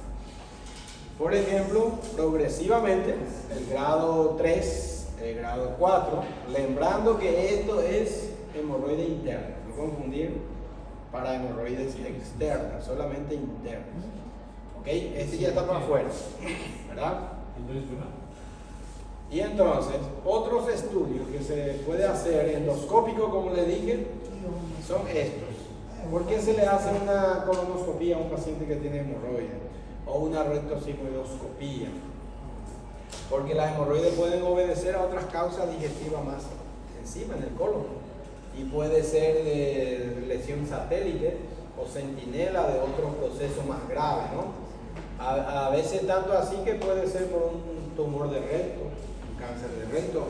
Por ejemplo, progresivamente, el grado 3, el grado 4, lembrando que esto es hemorroide interna, no confundir para hemorroides externas, solamente internas. ¿Ok? Este ya está para afuera, ¿verdad? Y entonces, otros estudios que se puede hacer endoscópico, como le dije, son estos. ¿Por qué se le hace una colonoscopía a un paciente que tiene hemorroides? O una rectosigmoidoscopía. Porque las hemorroides pueden obedecer a otras causas digestivas más encima, en el colon. Y puede ser de lesión satélite o centinela de otros procesos más graves, ¿no? A veces tanto así que puede ser por un tumor de recto, un cáncer de recto,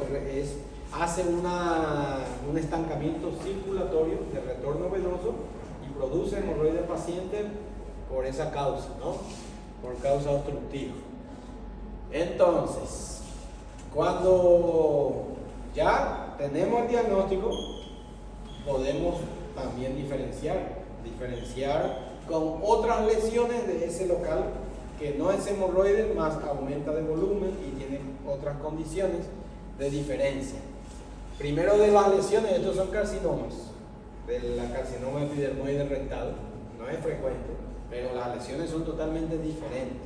hace un estancamiento circulatorio de retorno venoso y produce hemorroides paciente por esa causa, ¿no? Por causa obstructiva. Entonces, cuando ya tenemos el diagnóstico, podemos también diferenciar con otras lesiones de ese local que no es hemorroide, más aumenta de volumen y tiene otras condiciones de diferencia. Primero de las lesiones, estos son carcinomas, de la carcinoma epidermoide rectal, no es frecuente, pero las lesiones son totalmente diferentes.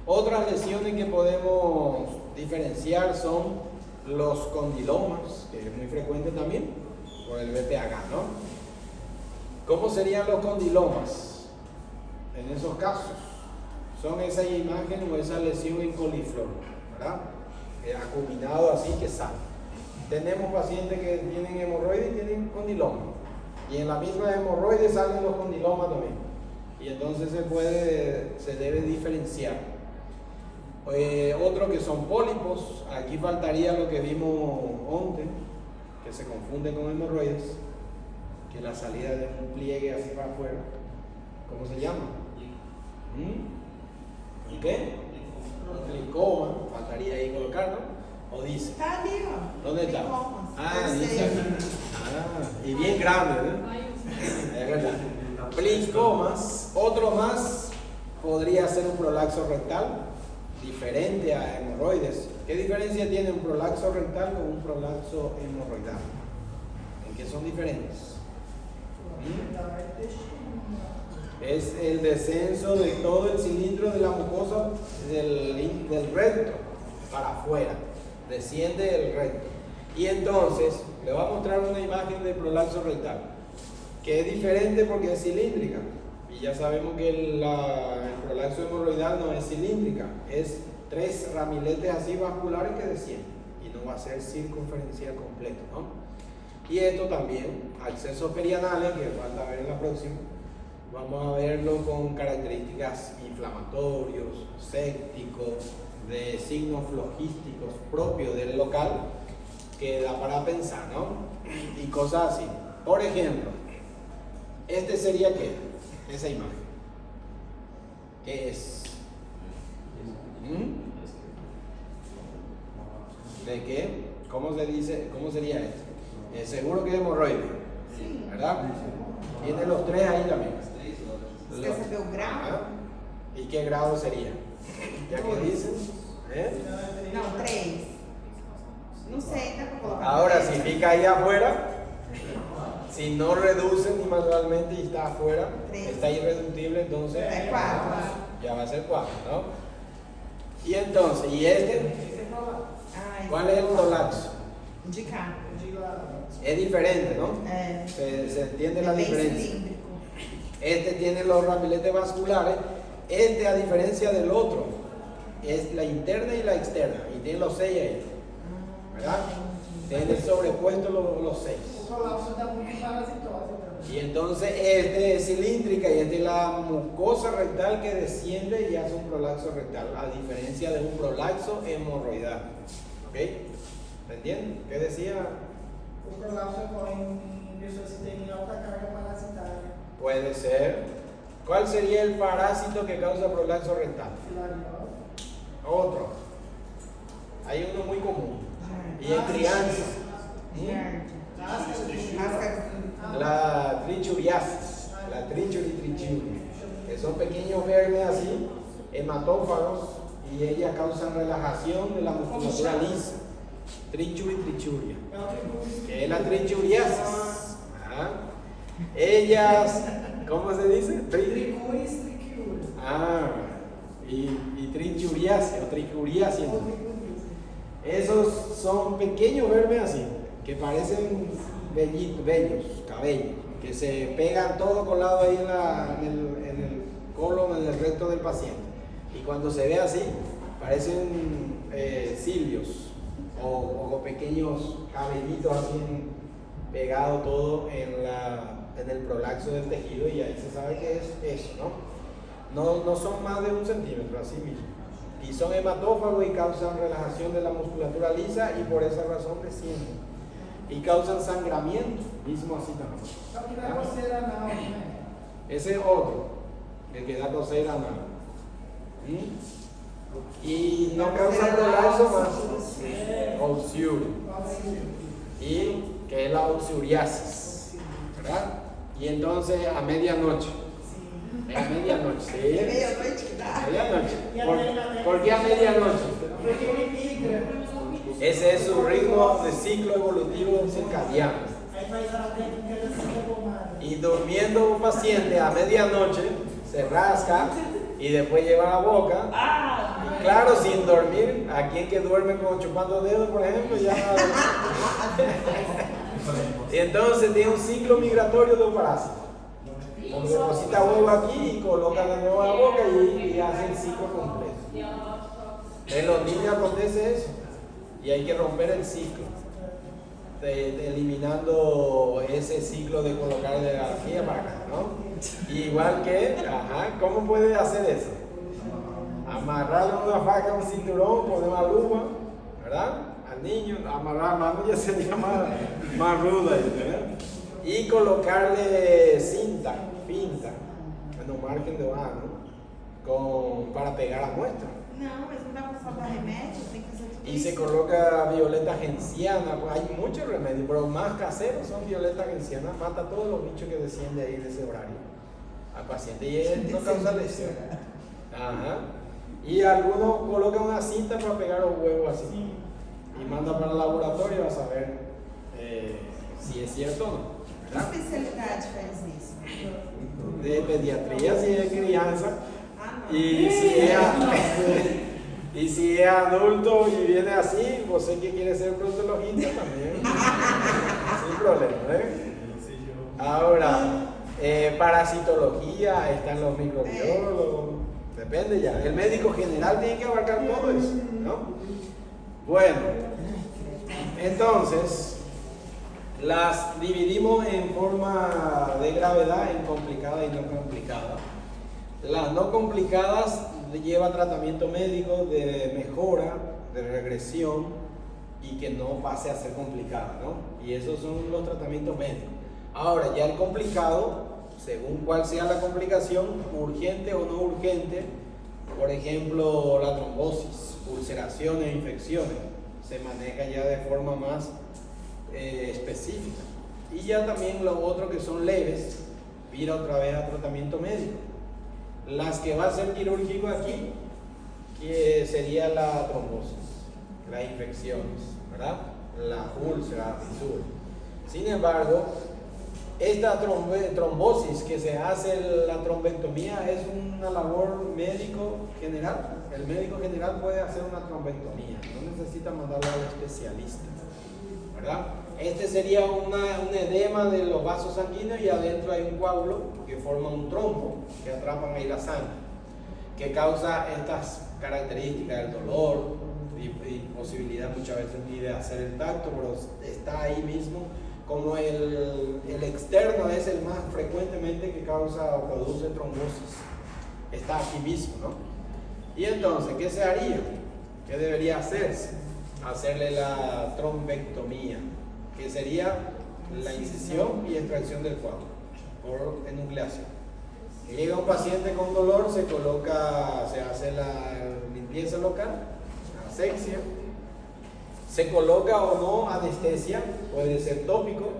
Otras lesiones que podemos diferenciar son los condilomas, que es muy frecuente también, por el BPH, ¿no? ¿Cómo serían los condilomas en esos casos? Son esa imagen o esa lesión en coliflor, ¿verdad? Acuminado así que sale. Tenemos pacientes que tienen hemorroides y tienen condiloma. Y en la misma hemorroide salen los condilomas también. Y entonces se debe diferenciar. Otro que son pólipos, aquí faltaría lo que vimos antes, que se confunde con hemorroides, que la salida de un pliegue así para afuera, ¿cómo se llama? ¿Y qué? Un licoma, faltaría ahí colocarlo, o dice. Está ali, ó. ¿Dónde está? Licomas. Ah, Terceiro. dice aquí. Ah, y bien grande, ¿no? Es verdad. Plicomas, otro más podría ser un prolapso rectal, diferente a hemorroides. ¿Qué diferencia tiene un prolapso rectal con un prolapso hemorroidal? ¿En qué son diferentes? Es el descenso de todo el cilindro de la mucosa del recto para afuera, desciende el recto. Y entonces, le voy a mostrar una imagen de prolapso rectal, que es diferente porque es cilíndrica. Y ya sabemos que el prolapso hemorroidal no es cilíndrica, es 3 ramiletes así vasculares que descienden y no va a ser circunferencial completo, ¿no? Y esto también, accesos perianales, que falta ver en la próxima, vamos a verlo con características inflamatorios, sépticos, de signos flogísticos propios del local, que da para pensar, ¿no? Y cosas así. Por ejemplo, este sería ¿qué? Esa imagen. ¿Qué es? ¿De qué? ¿Cómo se dice? ¿Cómo sería esto? Seguro que es hemorroide, Sim. ¿verdad? Tiene los tres ahí también. Você quer saber o grau? Ajá. ¿Y qué grado sería? ¿Ya que dicen? Não, 3. Não sei, dá pra colocar. Ahora, três? si pica ahí afuera, si no reduce ni manualmente y está afuera, Tres. está irreductible, entonces É 4. ya va a ser 4, ¿no? Y entonces, ¿y este? Ah, ¿Cuál es el prolaxo? De cá. Es diferente, ¿no? É. Se entiende la É bem diferencia. cilíndrico. Este tiene los ramilletes vasculares, este a diferencia del otro, es la interna y la externa, y tiene los 6 ahí, ¿verdad? Tiene sobrepuesto los 6. O colapso dá muito parasitose também. Y entonces este es cilíndrica y esta es la mucosa rectal que desciende y hace un prolaxo rectal, a diferencia de un prolaxo hemorroidal. ¿Ok? ¿Me entienden? ¿Qué decía? O colapso ocorre em pessoas que têm alta carga parasitária. Puede ser. ¿Cuál sería el parásito que causa prolaxo rectal? Filariose. Otro. Hay uno muy común. Y en crianza. Máscara. La trichuriasis, la trichuritrichiuria, que son pequeños vermes así, hematófagos, y ellas causan relajación de la musculatura lisa. Trichuritrichuria, que es la trichuriasis. Ajá. Ellas, ¿cómo se dice? Tricuris, triquiúria. Ah, y trichuriasis o trichuriasis. Esos son pequeños vermes así, que parecen bellos, cabellos, que se pegan todo colado ahí en el colon, en el recto del paciente. Y cuando se ve así, parecen cilios o pequeños cabellitos así pegados todo en el prolaxo del tejido, y ahí se sabe que es eso, ¿no? No son más de 1 centímetro, así mismo. Y son hematófagos y causan relajación de la musculatura lisa y por esa razón descienden. Y causan sangramiento, mismo así también. Só que dá coceira anal, né? Ese es otro, el que da coceira anal. ¿Mm? Y no causa prolaxo más. Oxiuria. Y que es la oxiuriasis, ¿verdad? Y entonces a medianoche. A medianoche, sí. Meia-noite que dá. Medianoche. ¿Por qué a medianoche? Porque ele migra. Ese es su ritmo de ciclo evolutivo circadiano. Aí faz a técnica da cinta pomada. Y durmiendo un paciente a medianoche, se rasca y después lleva a la boca. Y claro, sin dormir, a quien que duerme con chupando dedos, por ejemplo, ya. Y entonces tiene un ciclo migratorio de un parásito. Como deposita huevo aquí y coloca de nuevo a la boca y hace el ciclo completo. En los niños acontece eso. Y hay que romper el ciclo, eliminando ese ciclo de colocar de aquí para acá, ¿no? Igual que, ¿cómo puede hacer eso? Amarrarle una faja, un cinturón, poner una lupa, ¿verdad? Al niño, amarrar la mano ya sería más ruda, ¿verdad? Y colocarle cinta, pinta, en los margen de hoja, ¿no? Para pegar la muestra. Não, mas não dá pra faltar remédio, tem que fazer tudo Y isso. se coloca violeta genciana, pues hay muchos remedios, pero más caseros son violeta genciana, mata a todos los bichos que descienden ahí de ese horario al paciente y él no causa lesión. Ajá. Y algunos colocan una cinta para pegar los huevos así y manda para el laboratorio a saber si es cierto o no. Que ¿Verdad? especialidade faz isso? De pediatría si es crianza. Ah, não. Y si es adulto y viene así, vos sé que quiere ser proctologista también. Sin problema, ¿eh? Ahora, parasitología, están los microbiólogos, depende ya. El médico general tiene que abarcar todo eso, ¿no? Bueno, entonces, las dividimos en forma de gravedad en complicada y no complicada. Las no complicadas lleva tratamiento médico de mejora, de regresión y que no pase a ser complicada, ¿no? Y esos son los tratamientos médicos. Ahora, ya el complicado, según cuál sea la complicación, urgente o no urgente, por ejemplo, la trombosis, ulceraciones, infecciones, se maneja ya de forma más específica. Y ya también los otros que son leves, ir otra vez a tratamiento médico. Las que va a ser quirúrgico aquí, que sería la trombosis, las infecciones, ¿verdad? La úlcera, la fisura. Sin embargo, esta trombosis que se hace la trombectomía es una labor médico general. El médico general puede hacer una trombectomía, no necesita mandarlo al especialista, ¿verdad? Este sería un edema de los vasos sanguíneos y adentro hay un coágulo que forma un trombo que atrapan ahí la sangre, que causa estas características del dolor y posibilidad muchas veces ni de hacer el tacto, pero está ahí mismo. Como el externo es el más frecuentemente que causa o produce trombosis, está aquí mismo, ¿no? Y entonces, ¿qué se haría? ¿Qué debería hacerse? Hacerle la trombectomía, que sería la incisión y extracción del coágulo por enucleación. Llega un paciente con dolor, se hace la limpieza local, la asepsia. Se coloca o no anestesia, puede ser tópico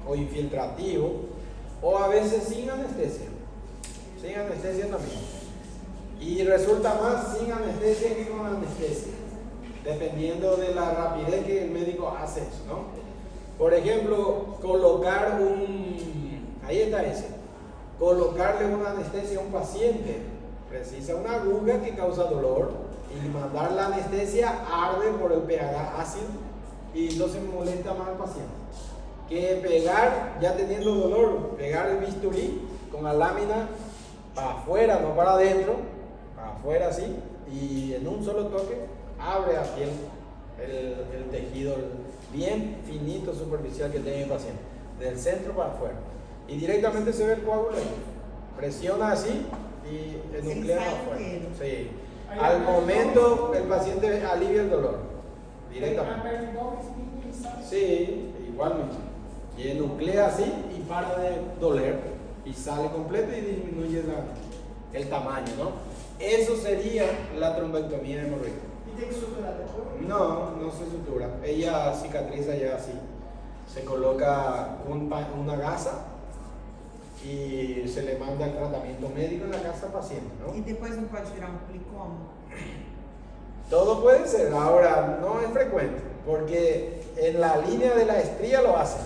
o infiltrativo, o a veces sin anestesia también. Y resulta más sin anestesia que con anestesia, dependiendo de la rapidez que el médico hace eso, ¿no? Por ejemplo, colocarle una anestesia a un paciente, precisa una aguja que causa dolor, y mandar la anestesia arde por el pH ácido y entonces molesta más al paciente. Que pegar, ya teniendo dolor, pegar el bisturí con la lámina para afuera, no para adentro, para afuera así, y en un solo toque abre a piel el tejido bien finito, superficial que tiene el paciente, del centro para afuera. Y directamente se ve el coágulo ahí. Presiona así y enuclea para afuera. Sí. Al momento el paciente alivia el dolor directamente. Sí, igualmente. Y enuclea así y para de doler y sale completo y disminuye el tamaño, ¿no? Eso sería la trombectomía hemorroica. ¿Y tiene que suturar después? No se sutura. Ella cicatriza ya así. Se coloca una gasa y se le manda el tratamiento médico en la casa al paciente, ¿no? E depois não pode virar plicoma? Todo puede ser, ahora no es frecuente, porque en la línea de la estría lo hacen,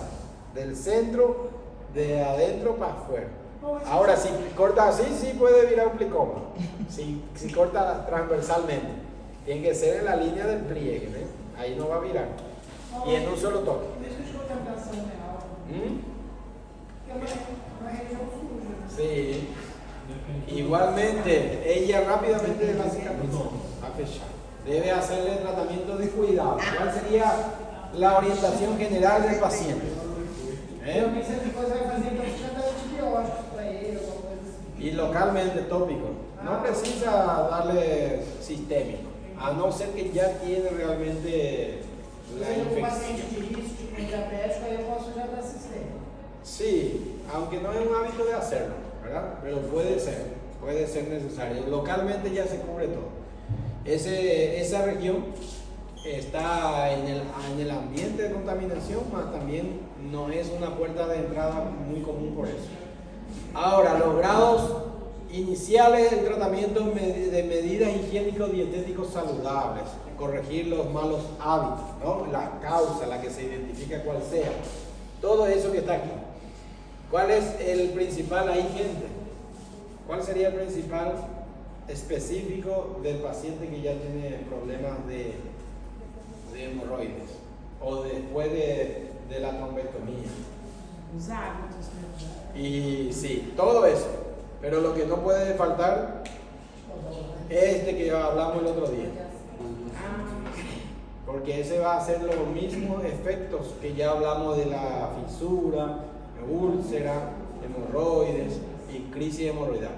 del centro, de adentro para afuera. Ahora, si corta así, sí puede virar un plicoma, si corta transversalmente. Tiene que ser en la línea del pliegue, ¿eh? Ahí no va a virar. Y en un solo toque. Deixa eu te contemplação real. Que é uma região suja. Sí. Igualmente, ella rápidamente va a cicatrizar, a fechar. Debe hacerle tratamiento de cuidado. ¿Cuál sería la orientación general del paciente? Eu pensei que depois vai fazer então você já dá antibióticos para ele, alguma coisa assim. Y localmente tópico. No precisa darle sistémico, a no ser que ya tiene realmente la Se eu tenho um infección. paciente de risco, tipo diabético, aí eu posso já dar sistema. Sí, aunque no es un hábito de hacerlo, ¿verdad? Pero puede ser necesario. Localmente ya se cubre todo. Esa región está en el ambiente de contaminación, mas también no es una puerta de entrada muy común por eso. Ahora, los grados iniciales del tratamiento de medidas higiénico-dietéticos saludables, corregir los malos hábitos, ¿no? La causa, la que se identifica cual sea, todo eso que está aquí. ¿Cuál es el principal ahí, gente? ¿Cuál sería el principal específico del paciente que ya tiene problemas de hemorroides o después de la trombectomía? Os hábitos, né? Y sí, todo eso. Pero lo que no puede faltar es este que hablamos el otro día. Porque ese va a hacer los mismos efectos que ya hablamos de la fisura, úlcera, hemorroides y crisis hemorroidal.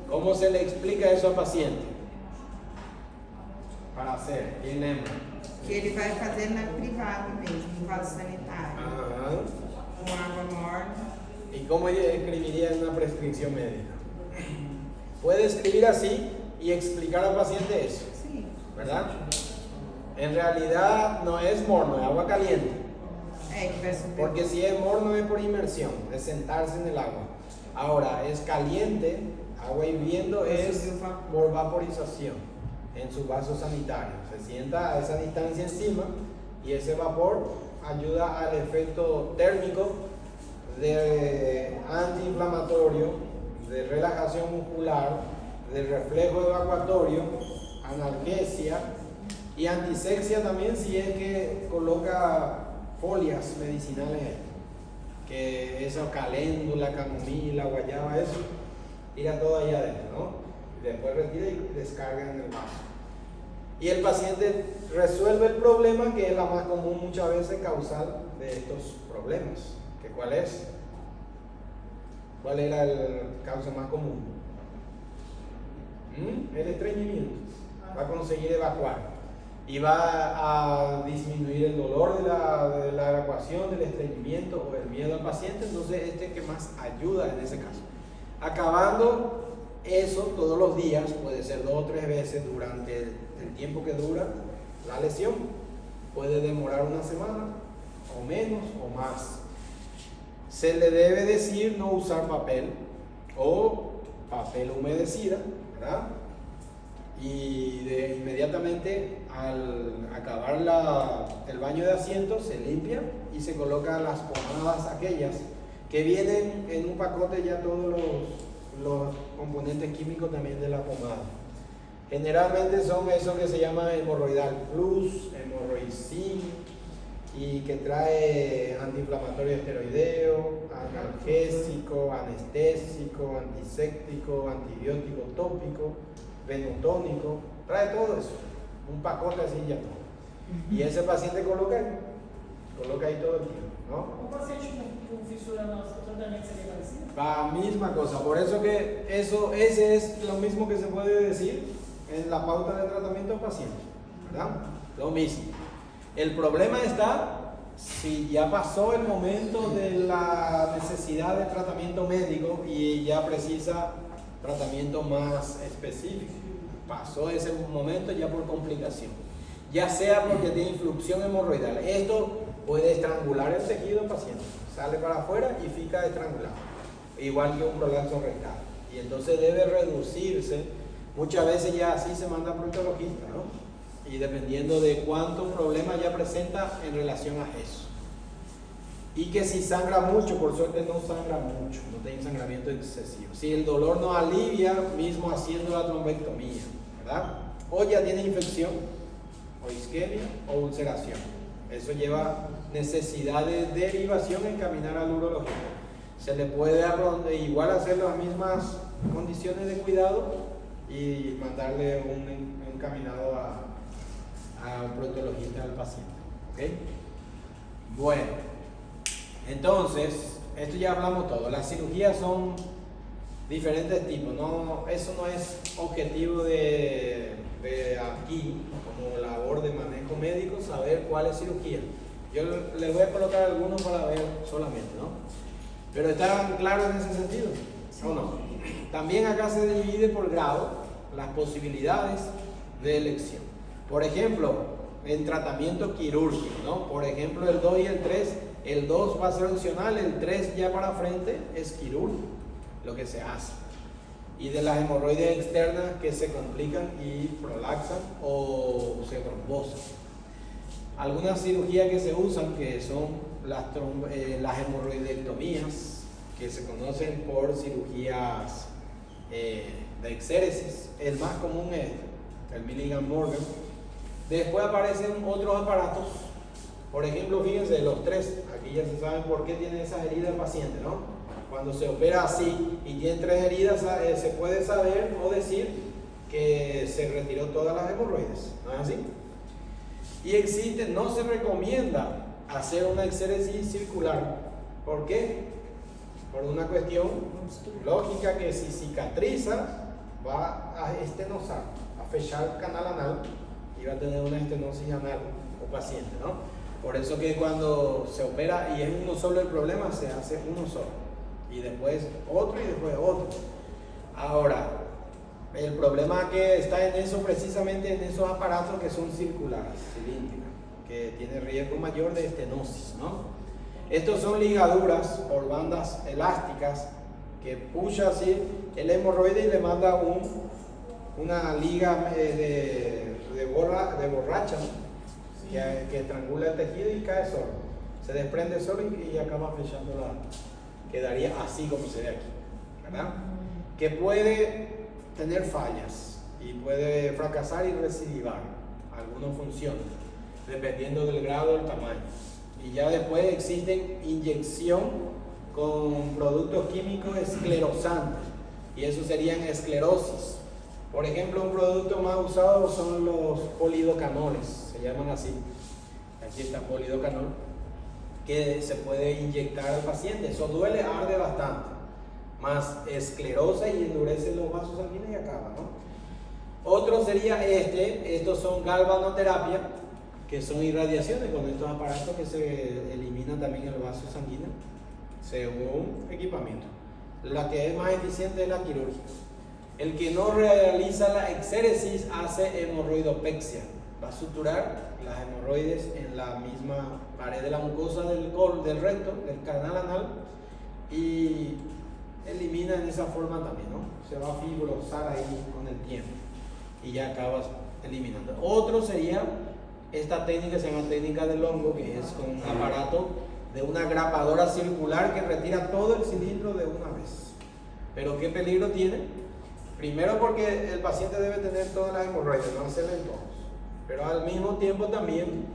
¿Cómo se le explica eso al paciente? Para hacer, ¿quién lembra? Que ele vai fazer na privada mesmo, no vaso sanitário. Ajá. Com água morna. ¿Y cómo escribiría en una prescripción médica? Puede escribir así y explicar al paciente eso, Sim. ¿verdad? En realidad no es morno, es agua caliente. que vai subir. Porque si es morno es por inmersión, es sentarse en el agua. Ahora, es caliente, agua hirviendo es por vaporización en su vaso sanitario. Se sienta a esa distancia encima y ese vapor ayuda al efecto térmico de antiinflamatorio, de relajación muscular, de reflejo evacuatorio, analgesia y antisexia también si es que coloca folias medicinales, que esa caléndula, camomila, guayaba, eso tira todo ahí adentro, ¿no? Después retira y descarga en el vaso. Y el paciente resuelve el problema, que es la más común muchas veces causal de estos problemas. ¿Que cuál es? ¿Cuál era el causa más común? El estreñimiento. Va a conseguir evacuar y va a disminuir el dolor de la evacuación, del estreñimiento o el miedo al paciente. Entonces que más ayuda en ese caso. Acabando eso todos los días, puede ser 2 o 3 veces durante el tiempo que dura la lesión. Puede demorar una semana o menos o más. Se le debe decir no usar papel o papel humedecida, ¿verdad? Y inmediatamente al acabar el baño de asiento se limpia y se colocan las pomadas aquellas que vienen en un pacote ya todos los componentes químicos también de la pomada. Generalmente son esos que se llama Hemorroidal Plus, Hemorroicin, y que trae antiinflamatorio esteroideo, analgésico, anestésico, antiséptico, antibiótico tópico, venotónico, trae todo eso, un pacote así ya todo. Y ese paciente coloca ahí todo el tiempo, ¿no? Un paciente com fissura no tratamento sería parecido. La misma cosa, por eso que ese es lo mismo que se puede decir en la pauta de tratamiento del paciente, ¿verdad? Lo mismo. El problema está si ya pasó el momento de la necesidad de tratamiento médico y ya precisa tratamiento más específico. Pasó ese momento ya por complicación, ya sea porque tiene influxión hemorroidal. Esto puede estrangular el tejido del paciente, sale para afuera y fica estrangulado, igual que un prolapso rectal, y entonces debe reducirse. Muchas veces ya así se manda a proctologista, ¿no? Y dependiendo de cuántos problemas ya presenta en relación a eso. Y que si sangra mucho, por suerte no sangra mucho, no tiene sangramiento excesivo. Si el dolor no alivia, mismo haciendo la trombectomía, ¿verdad? O ya tiene infección, o isquemia, o ulceración. Eso lleva necesidad de derivación, encaminar al urologista. Se le puede igual hacer las mismas condiciones de cuidado y mandarle un encaminado a un proctologista al paciente. ¿Ok? Bueno. Entonces, esto ya hablamos todo. Las cirugías son diferentes tipos. Eso no es objetivo de aquí, como labor de manejo médico, saber cuál es cirugía. Yo les voy a colocar algunos para ver solamente, ¿no? Pero ¿están claros en ese sentido? Sí. ¿O no? También acá se divide por grado las posibilidades de elección. Por ejemplo, en tratamiento quirúrgico, ¿no? Por ejemplo, el 2 y el 3. El 2 va a ser opcional, el 3 ya para frente es quirúrgico, lo que se hace. Y de las hemorroides externas que se complican y prolaxan o se trombosan. Algunas cirugías que se usan, que son las hemorroidectomías, que se conocen por cirugías de exéresis. El más común es el Milligan Morgan. Después aparecen otros aparatos. Por ejemplo, fíjense, los 3, aquí ya se saben por qué tiene esas heridas el paciente, ¿no? Cuando se opera así y tiene 3 heridas, se puede saber o decir que se retiró todas las hemorroides, ¿no es así? Y existe, no se recomienda hacer una exéresis circular. ¿Por qué? Por una cuestión lógica, que si cicatriza va a estenosar, a fechar el canal anal y va a tener una estenosis anal o paciente, ¿no? Por eso que cuando se opera y es uno solo el problema, se hace uno solo. Y después otro y después otro. Ahora, el problema que está en eso, precisamente en esos aparatos que son circulares, cilíndricos, que tiene riesgo mayor de estenosis, ¿no? Estos son ligaduras por bandas elásticas que pucha así el hemorroide y le manda una liga de borracha, ¿no? que estrangula el tejido y cae solo. Se desprende solo y acaba fechando quedaría así como se ve aquí, ¿verdad? Que puede tener fallas y puede fracasar y recidivar. Algunas funciones, dependiendo del grado del tamaño. Y ya después existen inyección con productos químicos esclerosantes, y eso serían esclerosis. Por ejemplo, un producto más usado son los polidocanoles, se llaman así. Aquí está polidocanol, que se puede inyectar al paciente. Eso duele, arde bastante, más esclerosa y endurece los vasos sanguíneos y acaba, ¿no? Otro sería estos son galvanoterapia, que son irradiaciones con estos aparatos que se eliminan también el vaso sanguíneo según equipamiento. La que es más eficiente es la quirúrgica. El que no realiza la exéresis hace hemorroidopexia. Va a suturar las hemorroides en la misma pared de la mucosa del recto, del canal anal, y elimina en esa forma también, ¿no? Se va a fibrosar ahí con el tiempo y ya acabas eliminando. Otro sería esta técnica, se llama técnica del hongo, que es con un aparato de una grapadora circular que retira todo el cilindro de una vez. Pero ¿qué peligro tiene? Primero porque el paciente debe tener todas las hemorroides, no hacerle en todos. Pero al mismo tiempo también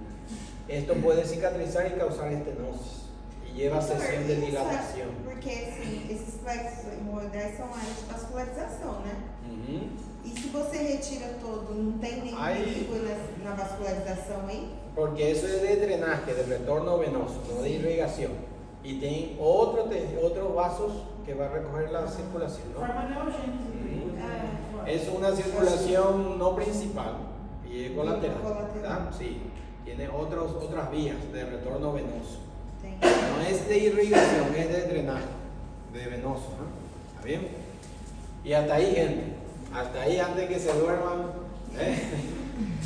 esto puede cicatrizar y causar estenosis. Y lleva sesión de dilatación. Porque assim, esses plexos hemorroidais são áreas de vascularização, né? E se você retira todo, não tem nenhum perigo na vascularização aí? Porque eso es de drenaje, de retorno venoso, no de irrigación. Y tiene otros vasos que va a recoger la circulación, ¿no? Es una circulación no principal y es colateral, ¿verdad? Sí, tiene otras vías de retorno venoso. No es de irrigación, es de drenaje, de venoso, ¿no? ¿Está bien? Y hasta ahí, gente. Hasta ahí antes que se duerman.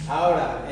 Ahora,